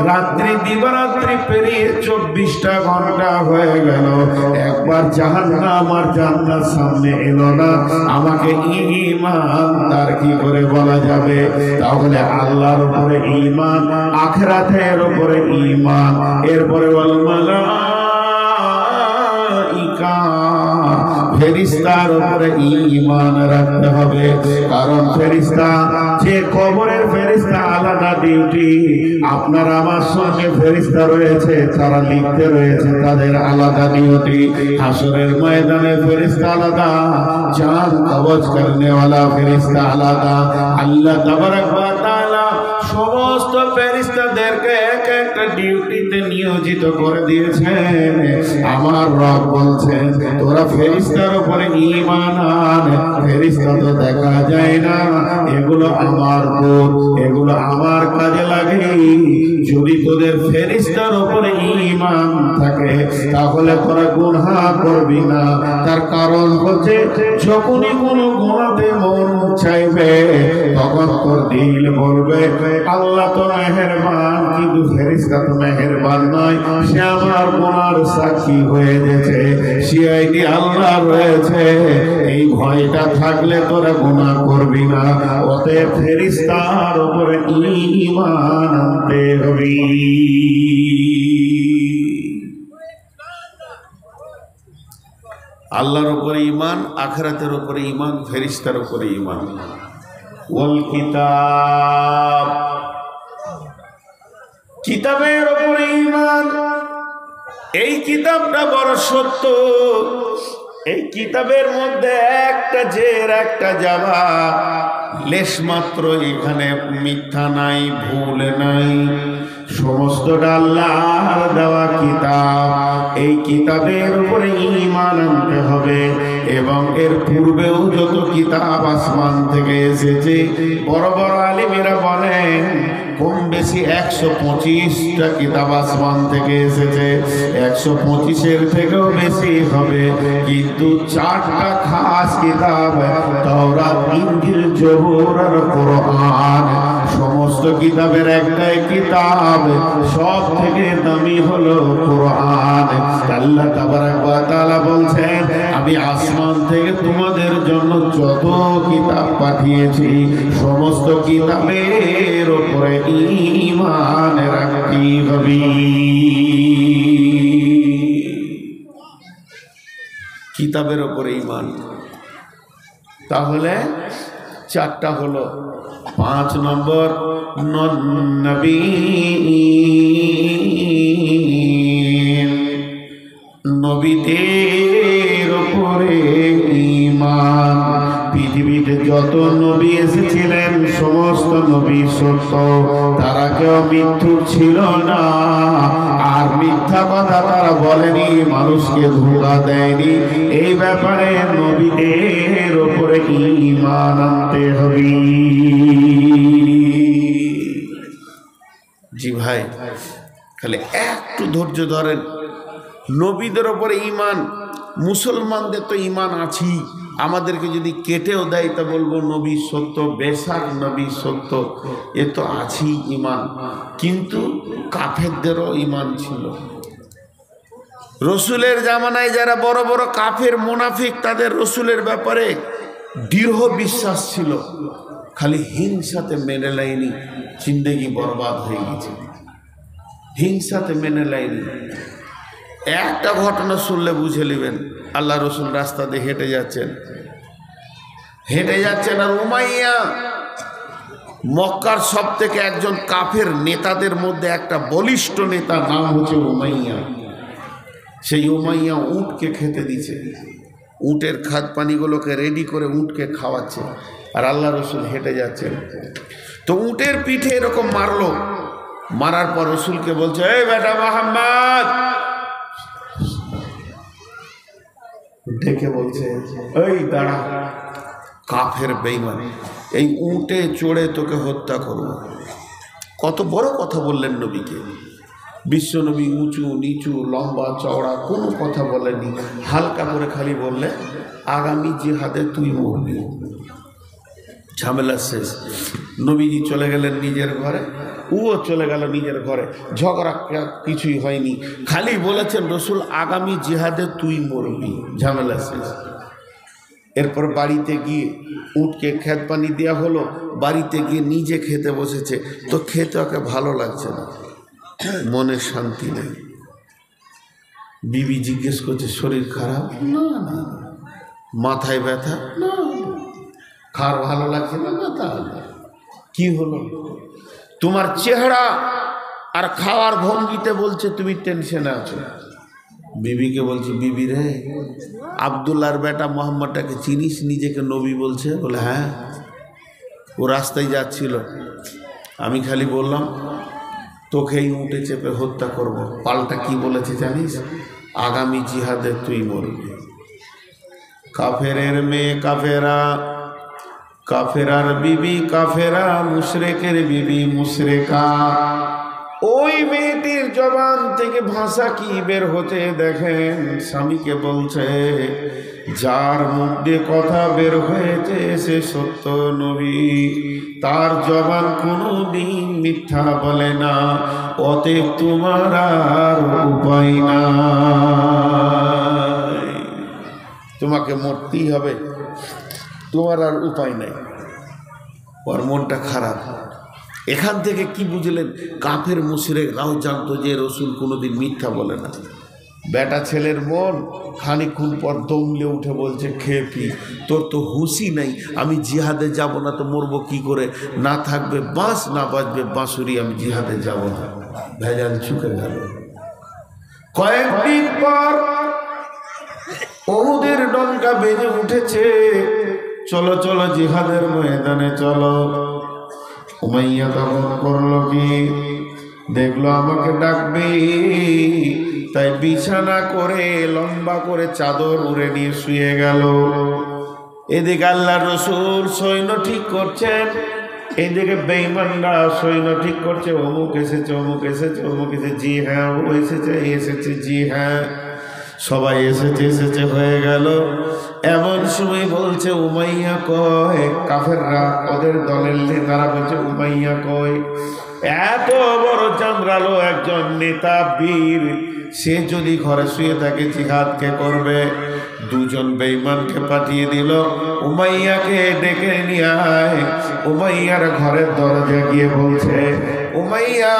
রাত্রি দিবারাত্রি পেরিয়ে 24টা ঘন্টা হয়ে গেল, একবার জাহান্নাম আর জান্নাত সামনে এলো না, আমাকে ঈমানদার কি করে বলা যাবে? তাহলে আল্লাহর উপরে ঈমান, আখিরাতের উপরে ঈমান, এরপরে ওয়াল মালাইকা, ফেরেশতার উপরে ঈমান রাখতে হবে। কারণ ফেরেশতা, যে কবরের ফেরেশতা আলাদা ডিউটি, আপনার আমার সঙ্গে ফেরেশতা রয়েছে, তারা লিখতে রয়েছে, তাদের আলাদা ডিউটি। হাসরের ময়দানে ফেরেশতা আলাদা, জান কবজ করনে ওয়ালা ফেরেশতা আলাদা। আল্লাহ তাবারক ওয়া তাআলা সমস্ত ফেরেশতাদেরকে এক একটা ডিউটিতে নিয়োজিত করে দিয়েছেন। আমার রব বলছেন, তোরা ফেরেশতার উপরে ঈমান আন। ফেরেশতা তো দেখা যায় না, এগুলো আমার দূত, এগুলো আমার কাজে লাগে। যদি তোদের ফেরেশতার উপরে ঈমান থাকে, তাহলে তোরা গুনাহ করবি না। তার কারণ হচ্ছে, যখনই কোনো গুনাহতে মন চাইবে, তখন তোর দিল বলবে আল্লাহ তো মেহেরবান, কিন্তু ফেরেশতা তো মেহেরবান নয়, সে আমার গুনার সাক্ষী হয়ে গেছে, সিআইডি আল্লাহ রয়েছে। এই ভয়টা থাকলে তোরা গুনাহ করবি না। অতএব ফেরেশতার উপরে ঈমান আনতে হবে। আল্লাহর উপরে ঈমান, আখিরাতের উপরে ঈমান, ফেরেশতার উপরে ঈমান। ওয়াল কিতাব, কিতাবের উপরে ঈমান। এই কিতাবটা বড় সত্য। এই কিতাবের মধ্যে একটা জের একটা জাবা, লেশ মাত্র এখানে মিথ্যা নাই, ভুল নাই। সমস্তটা আল্লাহর দেওয়া কিতাব। এই কিতাবের উপরে ঈমান আনতে হবে। এবং এর পূর্বেও যত কিতাব আসমান থেকে এসেছে, বড় বড় আলিমেরা বলেন কম বেশি 125টা কিতাব আসমান থেকে এসেছে। 125-এর থেকেও বেশি হবে। কিন্তু 4টা খাস কিতাব, তাওরাত, ইনজিল, জবুর আর কোরআন। সমস্ত কিতাবের একটাই কিতাব, সব থেকে দামি হলো কোরআন। আল্লাহ তাবারক ওয়া তাআলা বলছেন, আমি আসমান থেকে তোমাদের জন্য যত কিতাব পাঠিয়েছি, সমস্ত কিতাবের উপরে ঈমান রাখতে হবে। কিতাবের উপরে ঈমান। তাহলে 4টা হলো। 5 নম্বর, নবী, নবীদের উপরে ঈমান। পৃথিবীতে যত নবী এসেছিলেন, সমস্ত নবী সত্য, তারা কেউ মিথ্যুক ছিল না। আর মিথ্যা কথা তারা বলেনি, মানুষকে ধোঁকা দেয়নি। এই ব্যাপারে নবীদের উপরে ঈমান আনতে হবে। জি ভাই, খালি একটু ধৈর্য ধরেন। নবীদের উপরে ঈমান, মুসলমানদের তো ঈমান আছেই। আমাদেরকে যদি কেটেও দেয় তা বলবো নবী সত্য, বেশাক নবী সত্য, এ তো আছেই ঈমান। কিন্তু কাফেরদেরও ঈমান ছিল। রসুলের জামানায় যারা বড় বড় কাফের মুনাফিক, তাদের রসুলের ব্যাপারে দৃঢ় বিশ্বাস ছিল। খালি হিংসাতে মেনে লাইনি, জিন্দেগি বরবাদ হয়ে গেছে। হিংসাতে মেনে লাইনি। একটা ঘটনা শুনলে বুঝে নেবেন। আল্লাহ রসুল রাস্তা দিয়ে হেঁটে যাচ্ছেন, আর উমাইয়া, মক্কার সব থেকে একজন কাফের নেতাদের মধ্যে একটা বলিষ্ঠ নেতা, নাম হচ্ছে উমাইয়া। সেই উমাইয়া উটকে খেতে দিচ্ছে, উটের খাদ পানিগুলোকে রেডি করে উটকে খাওয়াচ্ছে। আর আল্লাহ রসুল হেঁটে যাচ্ছেন, তো উটের পিঠে এরকম মারলো। মারার পর রসুলকে বলছে, এই বেটা মুহাম্মদ, ডেকে বলছে, এই দাঁড়া, কাফের বেঈমান, এই উটে চড়ে তোকে হত্যা করব। কত বড় কথা বললেন নবীকে। বিশ্বনবী উঁচু নিচু লম্বা চওড়া কোনো কথা বলেনি, হালকা করে খালি বললে, আগামী জিহাদে তুই মরবি। ঝামেলা শেষ। নবীজি চলে গেলেন নিজের ঘরে, ও চলে গেল নিজের ঘরে। ঝগড়া কিছুই হয়নি, খালি বলেছেন রসুল আগামী জিহাদে তুই মরবি। ঝামেলা শেষ। এরপর বাড়িতে গিয়ে উটকে খেত পানি দেওয়া হলো। বাড়িতে গিয়ে নিজে খেতে বসেছে, তো খেতে ওকে ভালো লাগছে না, মনে শান্তি নেই। বিবি জিজ্ঞেস করছে, শরীর খারাপ? না না, মাথায় ব্যথা না, খার ভালো লাগছে না, ব্যথা কি হলো? তোমার চেহারা আর খাওয়ার ভঙ্গিতে বলছে তুমি টেনশনে আছো। বিবিকে বলছে, বিবি রে, আব্দুল্লাহর বেটা মোহাম্মদটাকে চিনিস? নিজেকে নবী বলছে। বলে হ্যাঁ, ও রাস্তায় যাচ্ছিল, আমি খালি বললাম তোকেই উঠে চেপে হত্যা করব। পাল্টা কি বলেছে জানিস? আগামী জিহাদে তুই মরবি। কাফেরের মেয়ে কাফেরা, কাফেরার বিবি কাফেরা, মুশরিকের বিবি মুশরিকা। ওই মেয়েটির জবান থেকে ভাষা কি বের হতে দেখেন, স্বামীকে বলছে যার মুখ দিয়ে কথা বের হয়েছে সে সত্য নবী, তার জবান কোনোদিন মিথ্যা বলে না, অতএব তোমার আর উপায় নাই, তোমাকে মরতেই হবে, তোমার আর উপায় নাই। ওর মনটা খারাপ। এখান থেকে কি বুঝলেন? কাফের মুশরিকরাও জানতো যে রসুল কোনোদিন মিথ্যা বলে না। বেটা ছেলের মন খানিকক্ষণ পর দমলে উঠে বলছে, খেয়ে পি, তোর তো হুঁশই নাই, আমি জিহাদে যাব না তো মরবো কি করে? না থাকবে বাঁশ, না বাজবে বাঁশুরি, আমি জিহাদে যাব না। ভেজাল চুকে গেল। কয়েকদিন পর উহুদের ডঙ্কা বেজে উঠেছে, চলো চলো জিহাদের ময়দানে চলো। উমাইয়া তখন করলো কি, দেখলো আমাকে ডাকবে, তাই বিছানা করে লম্বা করে চাদর উড়ে নিয়ে শুয়ে গেল। এদিকে আল্লাহর রাসূল সৈন্য ঠিক করছেন, এদিকে বেঈমানরা সৈন্য ঠিক করছে, অমুক এসেছে, অমুক এসেছে, অমুক এসেছে, জি হ্যাঁ ও এসেছে, এসেছে, জি হ্যাঁ সবাই এসেছে, এসেছে হয়ে গেল। এমন সময় বলছে উমাইয়া কয়, কাফেররা ওদের দলের নেতারা বলছে উমাইয়া কয়। এত বড় চান্দ্রালো একজন নেতা বীর, সে যদি ঘরে শুয়ে থাকে জিহাদ কে করবে? দুজন বেঈমানকে পাঠিয়ে দিল, উমাইয়াকে ডেকে নিয়ে আয়। উমাইয়ার ঘরের দরজা গিয়ে বলছে, উমাইয়া,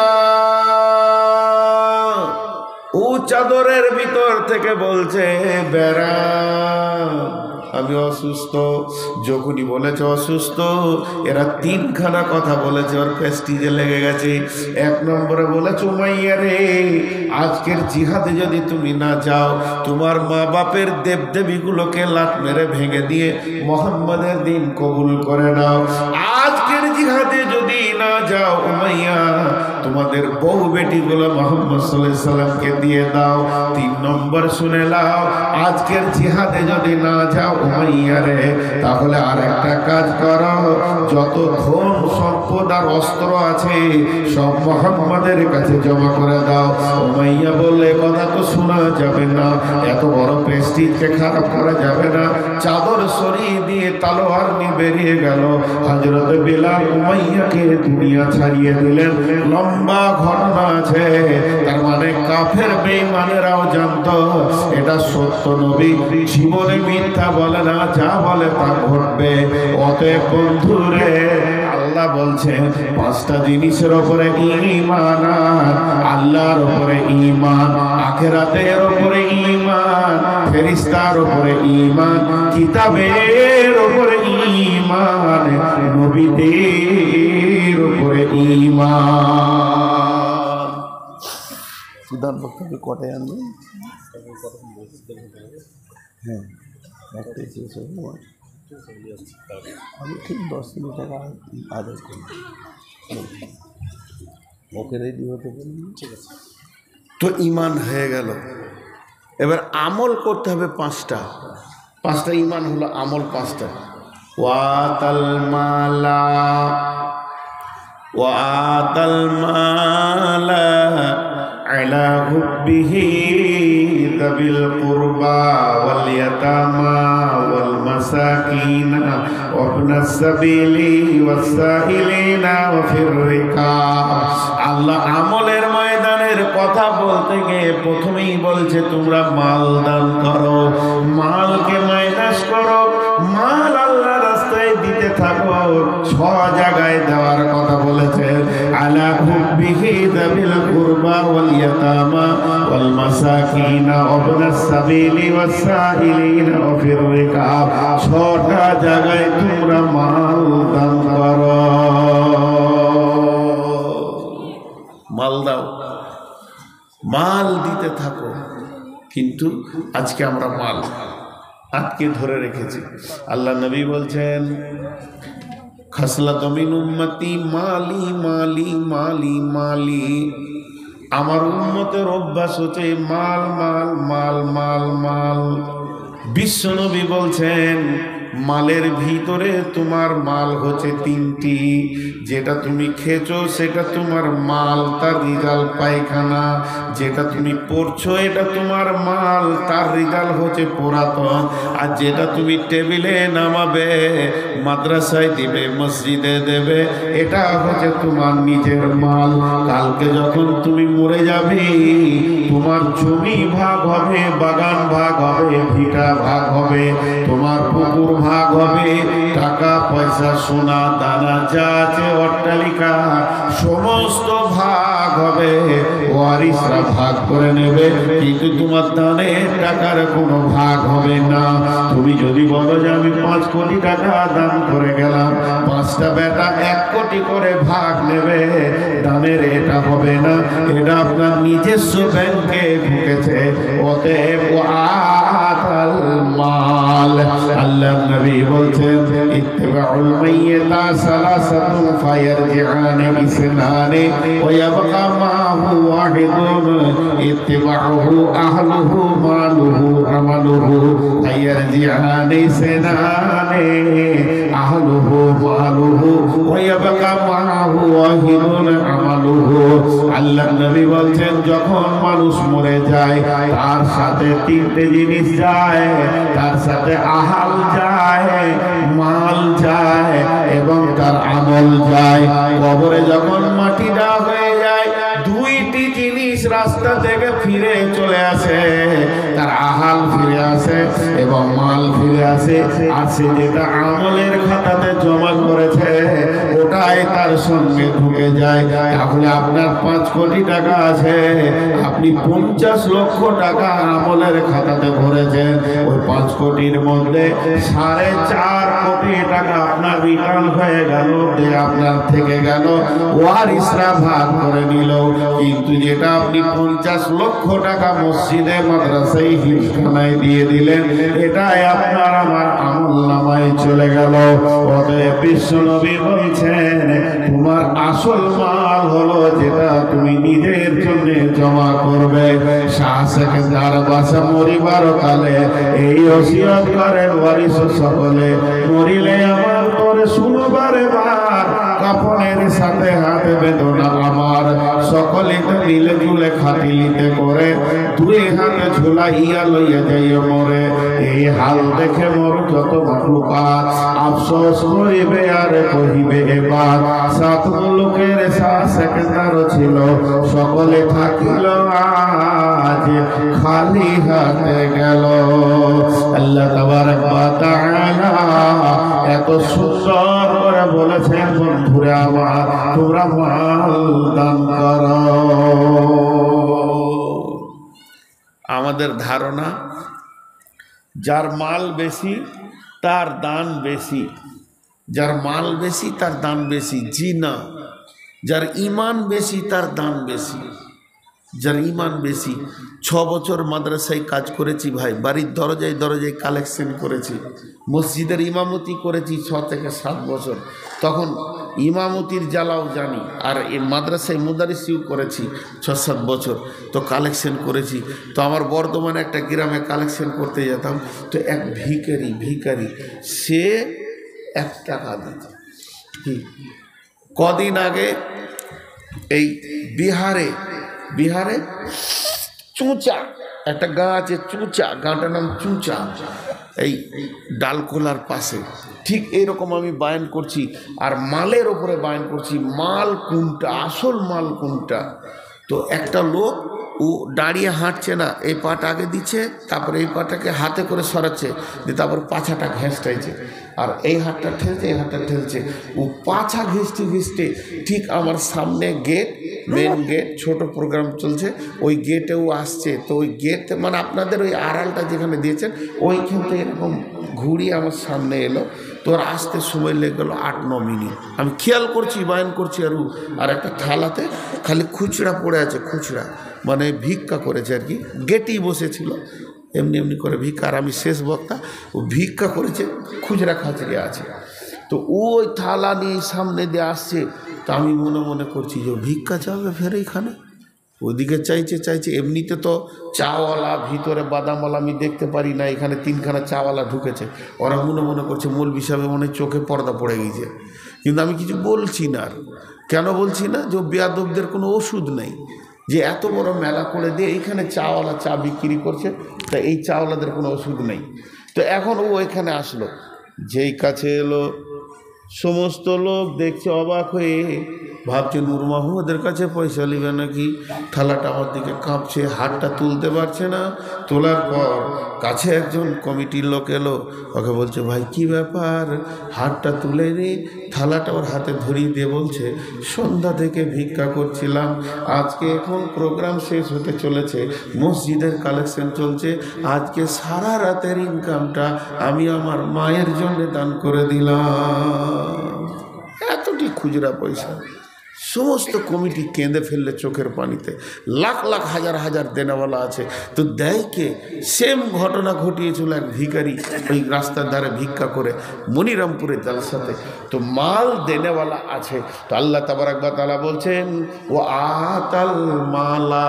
ও চাদরের ভিতর থেকে বলছে বেড়া, আমি অসুস্থ। যখনই বলেছে অসুস্থ, এরা তিনখানা কথা বলেছে, ওর প্রেস্টিজে লেগে গেছে। এক নম্বরে বলেছে, উমাইয়া রে, আজকের জিহাদে যদি তুমি না যাও, তোমার মা বাপের দেবদেবীগুলোকে লাত মেরে ভেঙে দিয়ে মোহাম্মদের দিন কবুল করে নাও। আজকের জিহাদে যদি না যাও উমাইয়া, তোমাদের বউ বেটিগুলো মোহাম্মদ সাল্লাল্লাহু আলাইহি সাল্লামকে দিয়ে দাও। তিন নম্বর শুনে নাও, আজকের জিহাদে যদি না যাও উমাইয়া রে, তাহলে আর একটা কাজ করো, যত ধন সম্পদ আর অস্ত্র আছে সব মোহাম্মদের কাছে জমা করে দাও। উমাইয়া বললে, কথা তো শোনা যাবে না, এত বড় প্রেস্টিজকে খারাপ করা যাবে না। চাদর সরিয়ে দিয়ে তলোয়ার নিয়ে বেরিয়ে গেল। হযরত বিলাল উমাইয়াকে দুনিয়া ছাড়িয়ে দিলেন। লম্বা ঘটনা আছে, তার মানে কাফের বেঈমানেরাও জানতো এটা সত্য নবী, জীবনে মিথ্যা বলে না, যা বলে তা ঘটবে। অতএব বন্ধুরে, আল্লাহ বলছেন পাঁচটা জিনিসের উপরে ঈমান, আল্লাহর উপরে ঈমান, আখিরাতের উপরে ঈমান, ফেরেশতার উপরে ঈমান, কিতাবের উপরে ঈমান, নবীদের উপরে ঈমান। সুদান বক্তব্য কটায় আনবেন? হ্যাঁ, একটাই শেষ হবে। আমি ঠিক 10 মিনিট টাকা আদায় করি, ওকে রেডি হতে পারি। ঠিক আছে, তো ঈমান হয়ে গেল। এবার আমল করতে হবে পাঁচটা। পাঁচটা ঈমান হলো আমল পাঁচটা। ওয়াতাল মালা, ওয়াতাল মালা আলা হুব্বিহি যাবিল কুরবা ওয়াল ইয়াতামা ওয়াল মাসাকিন ওয়া ইবনাস সাবিলি ওয়াস সাইলিনা ওয়া ফির রিকাব। আল্লাহ আমলের ময়দানের কথা বলতে গিয়ে প্রথমেই বলছে তোমরা মাল দান করো, মালকে মাইনাস করো, মাল আল্লাহ রাস্তায় দিতে থাকো। 6 জায়গায় দেওয়ার কথা বলেছে। আলা হুব্বিহি যাবিল কুরবা ওয়াল ইয়াতামা ওয়াল মাসাকিনা ওয়াবনাস সাবিলি ওয়াসাইলিনা ওয়া ফির রিকাব। ছটা জায়গায় তোমরা মাল দান করো। মাল দাও, মাল দিতে থাকো। কিন্তু আজকে আমরা মাল আটকে ধরে রেখেছি। আল্লাহ নবী বলছেন, খাসলাত মিন উম্মতি মালি মালি মালি মালি। আমার উম্মতের অভ্যাস হচ্ছে মাল মাল মাল মাল মাল। বিশ্ব নবী বলছেন, মালের ভিতরে তোমার মাল হচ্ছে তিনটি। যেটা তুমি খেয়েছো সেটা তোমার মাল, তার রিজাল্ট পায়খানা। যেটা তুমি পড়ছো এটা তোমার মাল, তার রিজাল্ট হচ্ছে পুরাতন। আর যেটা তুমি টেবিলে নামাবে, মাদ্রাসায় দিবে, মসজিদে দেবে, এটা হচ্ছে তোমার নিজের মাল। কালকে যখন তুমি মরে যাবে, তোমার জমি ভাগ হবে, বাগান ভাগ হবে, ভিটা ভাগ হবে, তোমার পুকুর ভাগ হবে, টাকা পয়সা সোনা দানা যা আছে অট্টালিকা সমস্ত ভাগ হবে। ওয়ারিসরা ভাগ করে নেবে, কিন্তু তোমার দানের টাকার কোনো ভাগ হবে না। তুমি যদি বলো যে আমি 5 কোটি টাকা দান করে গেলাম, 5টা বেটা 1 কোটি করে ভাগ নেবে, দানের এটা হবে না। এটা আপনার নিজস্ব ব্যাংকে ঢুকেছে। অতএব আতাল মাল। আল্লাহ নবী বলছেন, ইত্তিবাউল মাইয়িতা সালাসাতুন ফায়ারজিআন ইসনানে ওয়া ইয়াবকা মাহু ওয়াহিদুন ইত্তিবাউহু আহলুহু মালুহু আমালুহু ফায়ারজিআন ইসনানে আহলুহু মালুহু ওয়া ইয়াবকা মাহু ওয়াহিদুন আমালুহু। আল্লাহ নবী বলছেন, যখন মানুষ মরে যায় তার সাথে 3টে জিনিস যায়। তার সাথে আহাল যায়, মাল যায় এবং তার আমল যায়। কবরে যখন মাটি দেওয়া হয়ে যায়, 2টি জিনিস রাস্তা থেকে ফিরে চলে আসে। তার আহাল ফিরে আসে এবং মাল ফিরে আসে। আর সে যেটা আমলের খাতাতে জমা করেছে ওটাই তার সঙ্গে ঢুকে যায়। তাহলে আপনার 5 কোটি টাকা আছে, আপনি 50 লক্ষ টাকা আমলের খাতাতে ভরেছেন। ওই 5 কোটির মধ্যে 4.5 কোটি টাকা আপনার রিটার্ন হয়ে গেল, যে আপনার থেকে গেল, ওয়ারিসরা ভাগ করে নিল। কিন্তু যেটা আপনি 50 লক্ষ টাকা মসজিদে মাদ্রাসায় হিফখানায় দিয়ে দিলেন, এটাই আপনার আমার আমলনামায় চলে গেল। অতএব বিশ্ব নবী বলছেন, তোমার আসল মাল হলো যেটা তুমি নিজের জন্য জমা করবে। শাহ সেকেন্দার বাসা মরিবার কালে এই ওসিয়ত করেন, ওয়ারিস সকলে মরিলে আমার করে শুনবারে বার, কাফনের সাথে হাত বেদনা আমার, সকলে মিলে জুলে খাটিলিতে করে 2 হাতে ঝুলাইয়া লইয়া যাইয়া মরে। এই হাল দেখে মোর যত মাখলুকাত আফসোস করিবে আর কহিবে এবার, 7 লোকের শাহ সেকেন্দার ছিল, সকলে থাকিল আজ খালি হাতে গেল। আল্লাহ তাবারক ওয়া তাআলা এত সুন্দর করে বলেছেন, বন্ধুরা আমার, তোমরা মাল দান করো। আমাদের ধারণা, যার মাল বেশি তার দান বেশি, যার মাল বেশি তার দান বেশি। জি না, যার ঈমান বেশি তার দান বেশি। যার ঈমান বেশি, 6 বছর মাদ্রাসায় কাজ করেছি ভাই, বাড়ির দরজায় দরজায় কালেকশন করেছি, মসজিদের ইমামতি করেছি 6 থেকে 7 বছর, তখন ইমামতির জ্বালাও জানি। আর এই মাদ্রাসায় মুদারিসিও করেছি 6-7 বছর, তো কালেকশন করেছি। তো আমার বর্ধমানে একটা গ্রামে কালেকশন করতে যেতাম, তো এক ভিখারি সে 1 টাকা দিত। কদিন আগে এই বিহারে চুঁচা একটা গাঁ আছে, চুঁচা গাঁটার নাম চুঁচা, এই ডালখোলার পাশে, ঠিক এইরকম আমি বায়ান করছি আর মালের ওপরে বায়ান করছি। মাল কোনটা, আসল মাল কোনটা? তো একটা লোক ও দাঁড়িয়ে হাঁটছে না, এই পাটা আগে দিচ্ছে, তারপরে এই পাটাকে হাতে করে সরাচ্ছে, তারপর পাছাটা ঘেঁষটাইছে, আর এই হাতটা ঠেলছে, এই হাতটা ঠেলছে। ও পাছা ঘেঁষতে ঘেঁষতে ঠিক আমার সামনে গেট, মেন গেট, ছোট প্রোগ্রাম চলছে, ওই গেটেও আসছে। তো ওই গেট মানে আপনাদের ওই আড়ালটা যেখানে দিয়েছেন ওইখান থেকে এরকম ঘুরিয়ে আমার সামনে এলো। তোর আসতে সময় লেগে গেলো 8-9 মিনিট। আমি খেয়াল করছি, বয়ান করছি, আর একটা থালাতে খালি খুচরা পড়ে আছে, খুচরা মানে ভিক্ষা করেছে আর কি, গেটেই বসেছিল এমনি এমনি করে ভিক্ষা। আর আমি শেষ বক্তা, ও ভিক্ষা করেছে, খুচরা খাচড়ে আছে। তো ওই থালা নিয়ে সামনে দিয়ে আসছে। তা আমি মনে মনে করছি যে ভিক্ষা চাবে ফের এইখানে, ওদিকে চাইছে। এমনিতে তো চাওয়ালা ভিতরে বাদামওয়ালা আমি দেখতে পারি না, এখানে 3খানা চাওয়ালা ঢুকেছে। ওরা মনে মনে করছে মৌলভী সাহেব মনে চোখে পর্দা পড়ে গিয়েছে। কিন্তু আমি কিছু বলছি না। আর কেন বলছি না? যে বেয়াদবদের কোনো ওষুধ নেই, যে এত বড় মেলা করে দিয়ে এইখানে চাওয়ালা চা বিক্রি করছে, তা এই চাওয়ালাদের কোনো ওষুধ নেই। তো এখন ও এখানে আসলো, যেই কাছে এলো সমস্ত লোক দেখছে অবাক হয়ে, ভাবছে নূর মাহমুদের কাছে পয়সা নেবে নাকি। থালাটা আমার দিকে কাঁপছে, হাতটা তুলতে পারছে না। তোলার পর কাছে একজন কমিটির লোক এলো, ওকে বলছে ভাই কি ব্যাপার, হাতটা তুলে নি। থালাটা ওর হাতে ধরিয়ে দিয়ে বলছে সন্ধ্যা থেকে ভিক্ষা করছিলাম, আজকে এখন প্রোগ্রাম শেষ হতে চলেছে, মসজিদের কালেকশন চলছে, আজকে সারা রাতের ইনকামটা আমি আমার মায়ের জন্য দান করে দিলাম। এতটি খুচরা পয়সা। সমস্ত কমিটি কেঁদে ফেললে চোখের পানিতে। লাখ লাখ হাজার হাজার দেনাওয়ালা আছে, তো দেয় কে? সেম ঘটনা ঘটিয়েছিল এক ভিখারি ওই রাস্তার ধারে ভিক্ষা করে মনিরামপুরের জালসাতে। তো মাল দেনেওয়ালা আছে। তো আল্লাহ তাবারাক ওয়া তাআলা বলছেন ও আতাল মালা,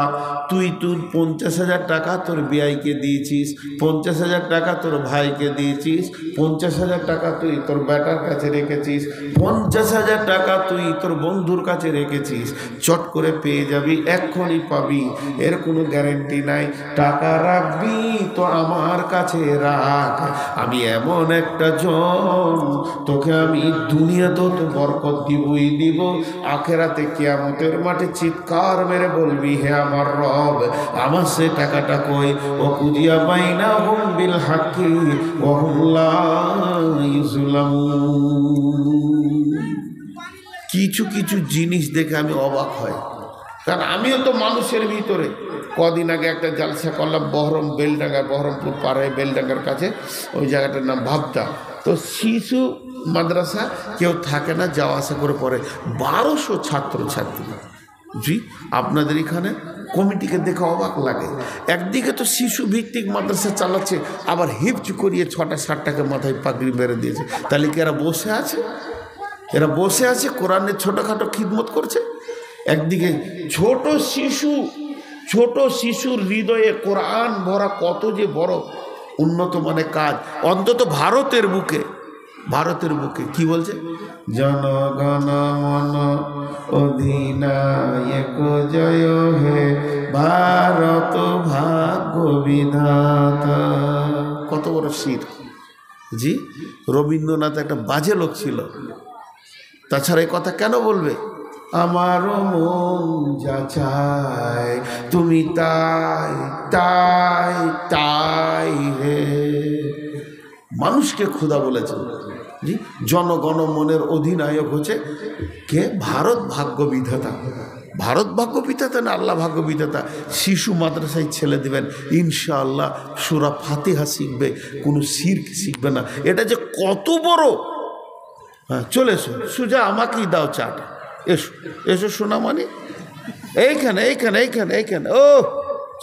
তুই 50,000 টাকা তোর বিয়াইকে দিয়েছিস, 50,000 টাকা তোর ভাইকে দিয়েছিস, 50,000 টাকা তুই তোর বেটার কাছে রেখেছিস, 50,000 টাকা তুই তোর বন্ধুর কাছে রেখেছিস, চট করে পেয়ে যাবি, এক্ষুনি পাবি, এর কোনো গ্যারেন্টি নাই। টাকা রাখবি তো আমার কাছে রাখ, আমি এমন একটা জন তোকে আমি দুনিয়াতেও তো বরকত দিব, আখেরাতে কিয়ামতের মাঠে চিৎকার মেরে বলবি হে আমার রব, আমার সে টাকাটা কই। ও কুদিয়া বাইনাহুম বিল হাক্কি ওয়া হুম লা ইউযলামুন। কিছু কিছু জিনিস দেখে আমি অবাক হই, কারণ আমিও তো মানুষের ভিতরে। কদিন আগে একটা জালসা করলাম বহরম বেলডাঙ্গা, বহরমপুর পাড়ায় বেলডাঙ্গার কাছে, ওই জায়গাটার নাম ভাবতা। তো শিশু মাদ্রাসা কেউ থাকে না, যাওয়া আসা করে পড়ে 1200 ছাত্রছাত্রী। জি, আপনাদের এখানে কমিটিকে দেখে অবাক লাগে। একদিকে তো শিশু ভিত্তিক মাদ্রাসা চালাচ্ছে, আবার হিপচ করিয়ে 6টা-7টাকে মাথায় পাগড়ি মেরে দিয়েছে। তাহলে কি এরা বসে আছে? এরা বসে আছে কোরআনের ছোটোখাটো খিদমত করছে। একদিকে ছোট শিশুর হৃদয়ে কোরআন ভরা কত যে বড় উন্নত মানের কাজ, অন্তত ভারতের বুকে কি বলছে, জনগণ মন অধিনায়ক জয় হে ভারত ভাগ্য বিধাতা। কত বড় শির। জি, রবীন্দ্রনাথ একটা বাজে লোক ছিল, তাছাড়া এই কথা কেন বলবে? আমারও মন যা চায় তুমি তাই তাই তাই হে। মানুষকে খোদা বলেছেন। জি, জনগণ মনের অধিনায়ক হচ্ছে কে? ভারত ভাগ্য বিধাতা। ভারত ভাগ্য বিধাতা না আল্লাহ ভাগ্য বিধাতা। শিশু মাদ্রাসায় ছেলে দেবেন, ইনশাআল্লাহ সূরা ফাতিহা শিখবে, কোনো শিরক শিখবে না। এটা যে কত বড়। হ্যাঁ, চলে এসো সুজা, আমাকেই দাও চাটা। এসো শোনা মানে এইখানে ও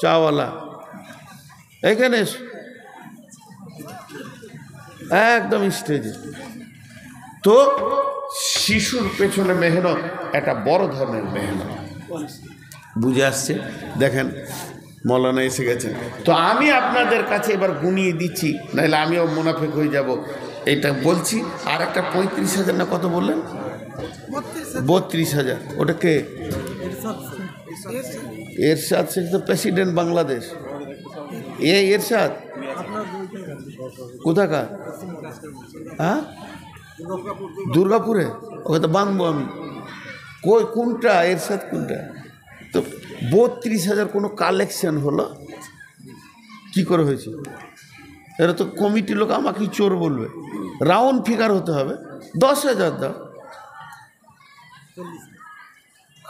চাওয়ালা, এইখানে এসো, একদম স্টেজে। তো শিশুর পেছনে মেহনত একটা বড় ধরনের মেহনত, বুঝে আসছে? দেখেন মৌলানা এসে গেছেন। তো আমি আপনাদের কাছে এবার গুনিয়ে দিচ্ছি, নাহলে আমিও মুনাফিক হয়ে যাব। এটা বলছি। আর একটা 35,000 না কত বললেন? 32,000। ওটা কে? এরশাদ শেখ তো প্রেসিডেন্ট বাংলাদেশ। এরশাদ কোথাকার? হ্যাঁ, দুর্গাপুরে। ওকে তো বাঁধবো আমি। কোনটা এরশাদ কোনটা? তো 32,000 কোনো কালেকশন হলো কি করে হয়েছে? এরা তো কমিটির লোক আমাকেই চোর বলবে। রাউন্ড ফিগার হতে হবে। 10,000 দাও,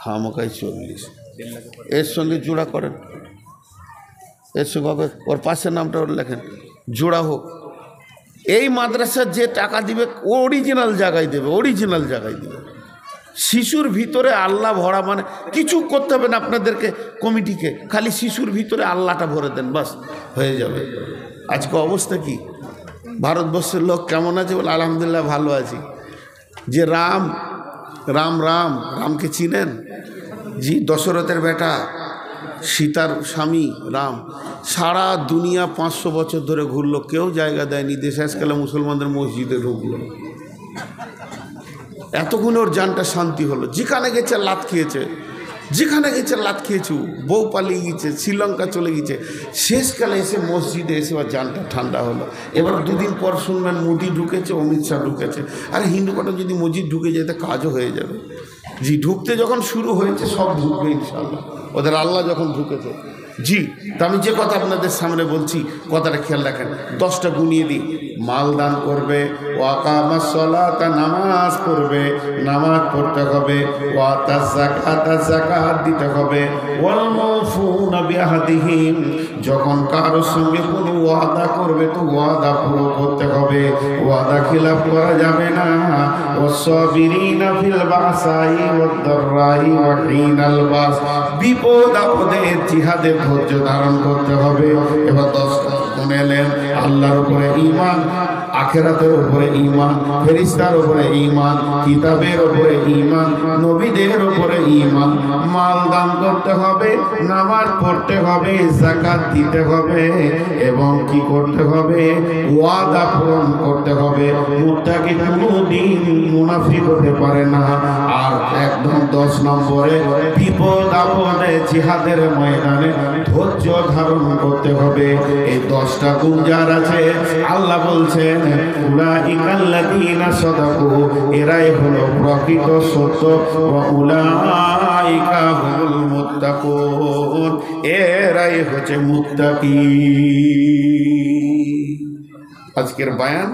খামোকাই 40, এর সঙ্গে জোড়া করেন, এর সঙ্গে ওর পাশের নামটা ওর লেখেন, জোড়া হোক। এই মাদ্রাসার যে টাকা দিবে অরিজিনাল জায়গায় দেবে, অরিজিনাল জায়গায় দেবে। শিশুর ভিতরে আল্লাহ ভরা, মানে কিছু করতে হবে না আপনাদেরকে কমিটিকে, খালি শিশুর ভিতরে আল্লাহটা ভরে দেন, বাস হয়ে যাবে। আজকে অবস্থা কি ভারতবর্ষের লোক কেমন আছে বলে? আলহামদুলিল্লাহ ভালো আছি। যে রাম রাম রাম রামকে চিনেন? জি, দশরথের বেটা, সীতার স্বামী রাম। সারা দুনিয়া 500 বছর ধরে ঘুরলো, কেউ জায়গা দেয়নি। দেশে আজকাল মুসলমানদের মসজিদে ঢুকলো, এতক্ষণ ওর জানটা শান্তি হলো। যেখানে গেছে লাত খেয়েছে, যেখানে গেছে লাত খেয়েছে, বউ পালিয়ে গেছে, শ্রীলঙ্কা চলে গেছে, শেষকালে এসে মসজিদে এসে ওর জানটা ঠান্ডা হলো। এবার 2 দিন পর শুনবেন মোদি ঢুকেছে, অমিত শাহ ঢুকেছে। আর হিন্দু কটা যদি মসজিদ ঢুকে যায় তা কাজও হয়ে যাবে। জি, ঢুকতে যখন শুরু হয়েছে সব ঢুকবে ইনশাআল্লাহ, ওদের আল্লাহ যখন ঢুকেছে। জি, তা আমি যে কথা আপনাদের সামনে বলছি, কথাটা খেয়াল রাখেন। 10টা গুনিয়ে দিই। মাল দান করবে, ওয়াকামাস সালাতা, নামাজ পড়বে, নামাজ পড়তে হবে, ওয়াতাজ যাকাতা, যাকাত দিতে হবে, ওয়াল মাউফুনা বিআহদিহিম, যখন কারোর সঙ্গে কোনো ওয়াদা করবে তো ওয়াদা পুরো করতে হবে, ওয়াদা খিলাফ করা যাবে না। ওয়াসসাবিরিনা ফিল বাসাই ওয়াদ দাররাই ওয়া হিনাল বাস, বিপদ আপদে জিহাদে ধৈর্য ধারণ করতে হবে। এবার 10টা শুনেলেন, আল্লাহর উপরে ঈমান, আখিরাতের উপরে ঈমান, ফেরেশতার উপরে ঈমান, কিতাবের উপরে ঈমান, নবীদের উপরে ঈমান। মাল দান করতে হবে, নামাজ পড়তে হবে, যাকাত দিতে হবে, এবং কি করতে হবে? ওয়াদা পূরণ করতে হবে। মুত্তাকি কোনদিন মুনাফিক হতে পারে না। আর একদম 10 নম্বরে, বিপদ আপদে জিহাদের ময়দানে ধৈর্য ধারণ করতে হবে। এই 10টা গুণ যার আছে, আল্লাহ বলছেন উলাইকাল্লাযীনা সাদাকু, এরাই হলো প্রকৃত সত্য, ওয়া উলাইকা হুমুল মুত্তাকুন, এরাই হচ্ছে মুত্তাকি। আজকের বয়ান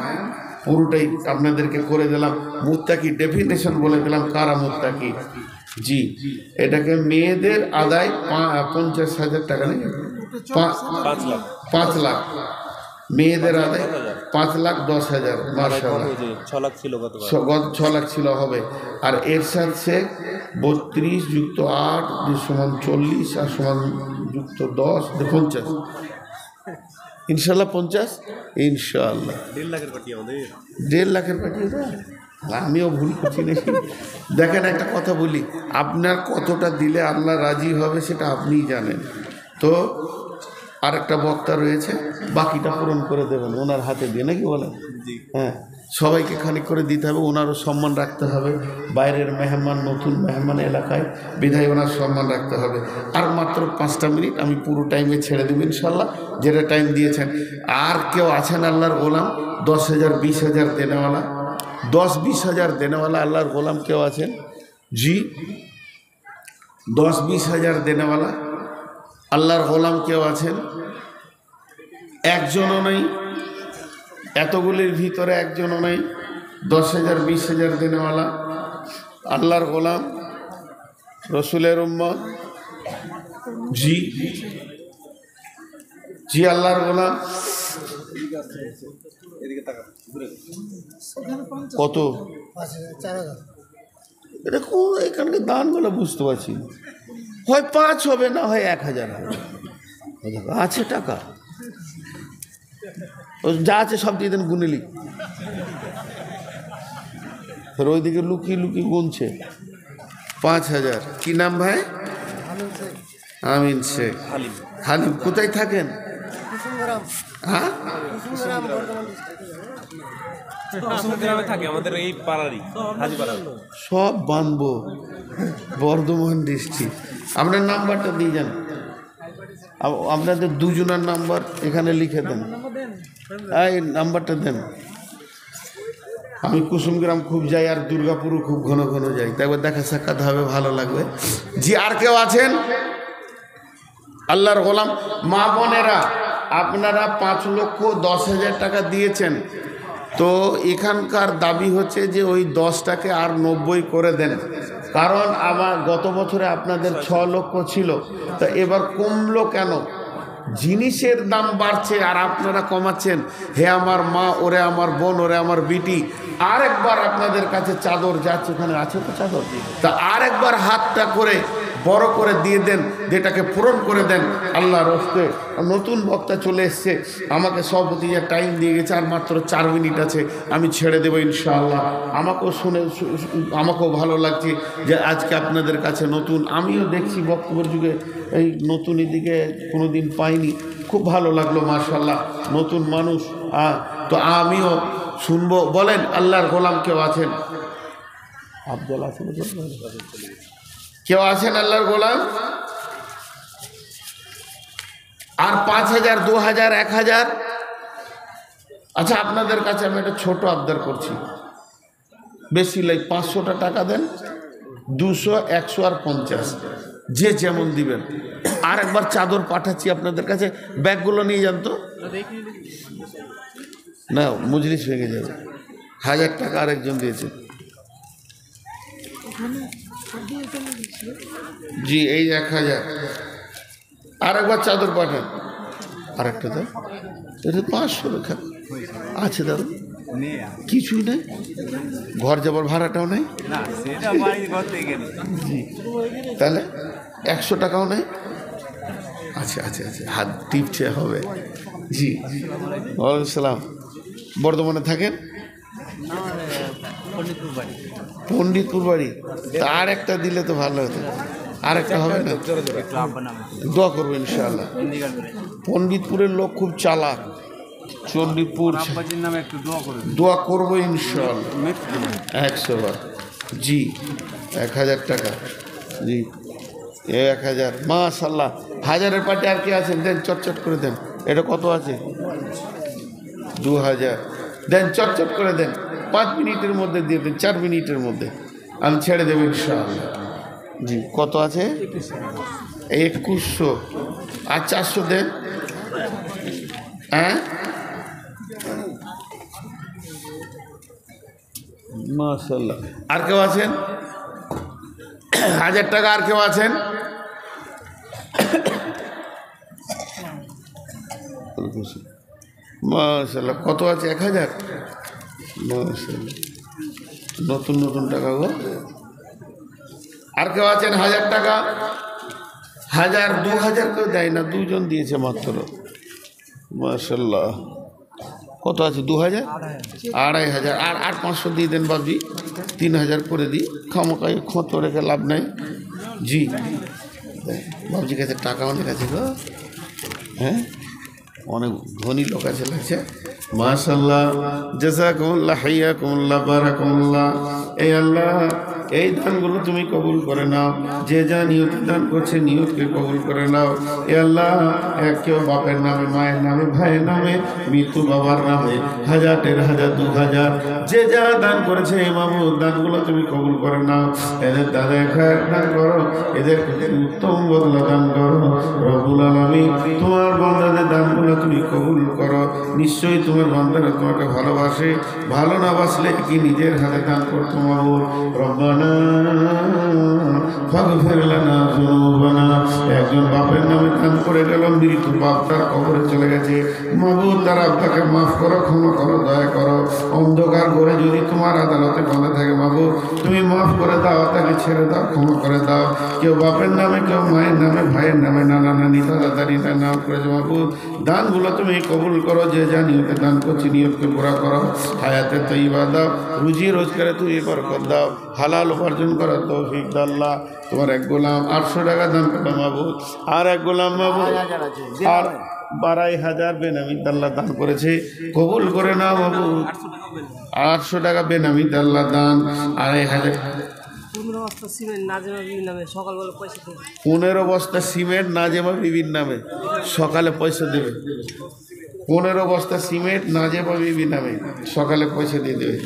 পুরোটাই আপনাদেরকে করে দিলাম, মুত্তাকি ডেফিনেশন বলে দিলাম, কারা মুত্তাকি। জি, এটাকে মেয়েদের আদায় 50,000 টাকা, নেই 5 লাখ, মেয়েদের আদায় 5,10,000, মাশাআল্লাহ। 6 লাখ ছিল, গত 6 লাখ ছিল, হবে। আর এরশাদ শেখ 32 + 8 = 40, আর সমান যুক্ত 10 50, ইনশাল্লাহ 50, ইনশাল্লাহ 1.5 লাখের পার্টি আমাদের, 1.5 লাখের পার্টি। আমিও ভুল করছি নাকি? দেখেন, একটা কথা বলি, আপনার কতটা দিলে আল্লাহ রাজি হবে সেটা আপনিই জানেন। তো আর একটা বক্তা রয়েছে, বাকিটা পূরণ করে দেবেন ওনার হাতে দিয়ে, নাকি বলেন? হ্যাঁ, সবাইকে খানিক করে দিতে হবে, ওনারও সম্মান রাখতে হবে। বাইরের মেহমান, নতুন মেহমান এলাকায়, বিধায় ওনার সম্মান রাখতে হবে। আর মাত্র 5টা মিনিট, আমি পুরো টাইমে ছেড়ে দেব ইনশাল্লাহ, যেটা টাইম দিয়েছেন। আর কেউ আছেন আল্লাহর গোলাম 10,000 20,000 দেনেওয়ালা? 10-20 হাজার দেনেওয়ালা আল্লাহর গোলাম কেউ আছেন? জি, 10-20 হাজার দেনেওয়ালা আল্লাহর গোলাম কেউ আছেন? একজনও নেই। এতগুলির ভিতরে একজনও নেই 10,000 20,000 দেনেওয়ালা আল্লাহর গোলাম, রসুলের উম্মত। জি জি, আল্লাহর গোলাম। কত? এটা কোন এখানকার দানগুলো বুঝতে পারছি না। হয় 5 হবে, না হয় 1,000 হবে। আছে টাকা, যা আছে সব দিয়ে দেন, গুনে লিখ। ফের ওইদিকে লুকিয়ে লুকিয়ে গুনছে। 5,000। কি নাম ভাই? আমিন শেখ। হালিম। কোথায় থাকেন? হ্যাঁ, আমাদের এই পাড়ারই, সব বানবো, বর্ধমান ডিস্ট্রিক্ট। আপনার নাম্বারটা দিয়ে যান, আপনাদের দুজনের নাম্বার এখানে লিখে দেন। এই নাম্বারটা দেন। আমি কুসুমগ্রাম খুব যাই, আর দুর্গাপুরও খুব ঘন ঘন যাই, তাই একবার দেখা সাক্ষাৎ হবে, ভালো লাগবে। জি, আর কেউ আছেন? আল্লাহর গোলাম মা বোনেরা, আপনারা 5,10,000 টাকা দিয়েছেন, তো এখানকার দাবি হচ্ছে যে ওই 10টাকে আর 90 করে দেন, কারণ আমার গত বছরে আপনাদের 6 লক্ষ ছিল, তা এবার কমলো কেন? জিনিসের দাম বাড়ছে আর আপনারা কমাচ্ছেন। হে আমার মা, ওরে আমার বোন, ওরে আমার বিটি, আরেকবার আপনাদের কাছে চাদর যাচ্ছে, ওখানে আছে তো চাদর, তা আরেকবার হাতটা করে বড় করে দিয়ে দেন, যেটাকে পূরণ করে দেন আল্লাহর হস্তে। নতুন বক্তা চলে এসছে, আমাকে সভাপতি যে টাইম দিয়ে গেছে, আর মাত্র 4 মিনিট আছে, আমি ছেড়ে দেবো ইনশাআল্লাহ। আমাকেও শুনে আমাকেও ভালো লাগছে যে আজকে আপনাদের কাছে নতুন, আমিও দেখছি বক্তব্যের যুগে এই নতুন এদিকে কোনো দিন পাইনি, খুব ভালো লাগলো মাশাআল্লাহ, নতুন মানুষ। তো আমিও শুনবো। বলেন, আল্লাহর গোলাম কেউ আছেন? আফজল আছেন? কেউ আছেন আল্লাহর গোলাম? আর 5,000, 2,000, 1,000? আচ্ছা, আপনাদের কাছে আমি একটা ছোট আবদার করছি, বেশি লাই 500টা টাকা দেন, 200, 100 আর 50, যে যেমন দিবেন। আর একবার চাদর পাঠাচ্ছি আপনাদের কাছে, ব্যাগগুলো নিয়ে যান তো, না মজলিস ভেঙে যাবে। 1,000 টাকা আরেকজন দিয়েছে। জি, এই 1,000। আর একবার চাদর পাঠান, আর একটা দাও, এটা 500 লেখা আছে দাদা, কিছুই নেই, ঘর যাবার ভাড়াটাও নেই, জি, তাহলে 100 টাকাও নেই। আচ্ছা আচ্ছা আচ্ছা, হাত টিপছে হবে। জি, ওয়ালাইকুম সালাম। বর্ধমানে থাকেন? পণ্ডিতপুর বাড়ি। তা আর একটা দিলে তো ভালো হতো, আর একটা হবে না? দোয়া করবো ইনশাআল্লাহ। পণ্ডিতপুরের লোক খুব চালাক, চণ্ডীপুর দোয়া করবো ইনশাআল্লাহ 100 বার। জি, 1,000 টাকা। জি, 1,000, মাশাআল্লাহ। 1000-এর পাটে আর কি আছেন? দেন, চটচট করে দেন। এটা কত আছে? 2,000 দেন, চটচট করে দেন। 5 মিনিটের মধ্যে দিয়ে দেন, 4 মিনিটের মধ্যে আমি ছেড়ে দেবো ইনশাআল্লাহ। জি, কত আছে? 2100। আর 400 দেন। হ্যাঁ, মাশাআল্লাহ। আর কেউ আছেন? 1,000 টাকা। আর কেউ আছেন? মাশাআল্লাহ। কত আছে? 1,000। মাশাআল্লাহ, নতুন নতুন টাকা গো। আর কেউ আছেন? 1,000 টাকা। 1,000, 2,000 কেউ দেয় না, 2 জন দিয়েছে মাত্র। মাশাআল্লাহ। কত আছে? 2,000, 2,500। আর 500 দিয়ে দেন বাবজি, 3,000 করে দিই। খামোকাই খত রেখে লাভ নাই। জি, বাবজির কাছে টাকা অনেক আছে গো। হ্যাঁ, অনেক ধনী লোক আছে লাগছে। মাশাআল্লাহ, জাযাকুমুল্লাহ, হাইয়াকুমুল্লাহ, বারাকাকুমুল্লাহ। এই আল্লাহ, এই দানগুলো তুমি কবুল করে নাও। যে যা নিয়ত দান করছে, নিয়তকে কবুল করে নাও। এ আল্লাহ, কেউ বাপের নামে, মায়ের নামে, ভাইয়ের নামে, মৃত্যু বাবার নামে 1,000, 1,500, 2,000 যে যা দান করেছে, এই মামুদ দানগুলো তুমি কবুল করে নাও। এদের দাদা খায় দান করো, এদের উত্তম বদলা দান করো। রব্বুল আলামিন, তোমার বান্দাদের দানগুলো তুমি কবুল করো। নিশ্চয়ই তোমার বান্দারা তোমাকে ভালোবাসে, ভালো না বাসলে কি নিজের হাতে দান করতো মাবুদ। রব্বানা ফাগফির লানা যুনুবানা। একজন বাপের নামে দান করে গেল, মৃত্যু বাপ তার কবরে চলে গেছে। মাবুদ, তার আব্বাকে মাফ করো, ক্ষমা করো, দয়া করো। অন্ধকার ঘরে যদি তোমার আদালতে বন্ধ থাকে মাবুদ, তুমি মাফ করে দাও, তাকে ছেড়ে দাও, ক্ষমা করে দাও। কেউ বাপের নামে, কেউ মায়ের নামে, ভাইয়ের নামে, নানা নানি, দাদা দাদি নাম করেছে মাবুদ। দানগুলো তুমি কবুল করো। যে যা নিয়তে দান করছি, নিয়তকে পুরা করো। হায়াতে তৈবা দাও, রুজি রোজগারে তুমি বরকত দাও, হালাল উপার্জন করার তৌফিক দাও আল্লাহ। তোমার এক গোলাম 800 টাকা দান করলো মাবুদ, আর এক গোলাম মাবুদ আর 2,500 বেনামি আল্লাহ দান করেছে, কবুল করে নাও মাবুদ। 800 টাকা বেনামি আল্লাহ দান, 2,500। 15 বস্তা সিমেন্ট নাজেমা বিবির নামে সকালে পয়সা দেবে। 15 বস্তা সিমেন্ট নাজেমা বিবির নামে সকালে পয়সা দিয়ে দেবে।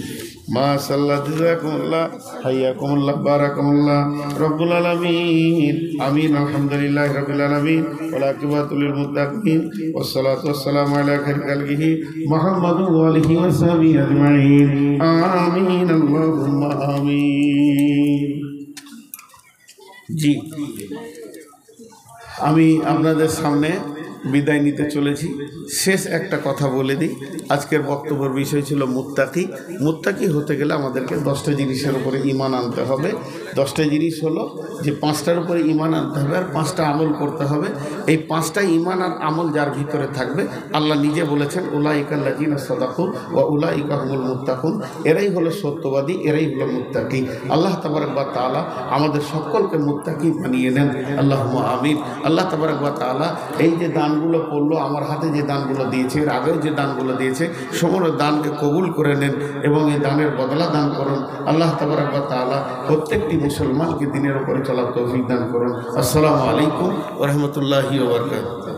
মাশাআল্লাহ, জাযাকুমুল্লাহ, হাইয়াকুমুল্লাহ, বারাকাকুমুল্লাহ। রব্বুল আলামিন, আমিন। আলহামদুলিল্লাহি রাব্বিল আলামিন, ওয়া আকিবাতুল লিল মুত্তাকিন, ওয়াসসালাতু ওয়াসসালামু আলা খায়রি খালকিহি মুহাম্মাদিন ওয়া আলিহি ওয়া সাহবিহি আজমাইন। আমিন, আল্লাহুম্মা আমিন। জি, আমি আপনাদের সামনে বিদায় নিতে চলেছি। শেষ একটা কথা বলে দিই, আজকের বক্তব্যের বিষয় ছিল মুত্তাকি। মুত্তাকি হতে গেলে আমাদেরকে 10টা জিনিসের উপরে ঈমান আনতে হবে। 10টা জিনিস হলো যে 5টার উপরে ঈমান আনতে হবে আর 5টা আমল করতে হবে। এই 5টা ঈমান আর আমল যার ভিতরে থাকবে, আল্লাহ নিজে বলেছেন উলাইকাল্লাযীনা সাদাকু ওয়া উলাইকা হুমুল মুত্তাকুন, এরাই হলো সত্যবাদী, এরাই হলো মুত্তাকি। আল্লাহ তাবারক ওয়া তাআলা আমাদের সকলকে মুত্তাকি বানিয়ে নেন, আল্লাহুম্মা আমিন। আল্লাহ তাবারক ওয়া তাআলা এই যে দানগুলো করলো, আমার হাতে যে দানগুলো দিয়েছে, এর আগেও যে দানগুলো দিয়েছে, সমস্ত দানকে কবুল করে নেন এবং এই দানের বদলা দান করুন। আল্লাহ তাবারক ওয়া তাআলা প্রত্যেকটি মুসলমানকে দিনের উপরে চলার তৌফিক দান করুন। আসসালামু আলাইকুম ওয়া রাহমাতুল্লাহি ওয়া বারাকাতুহু।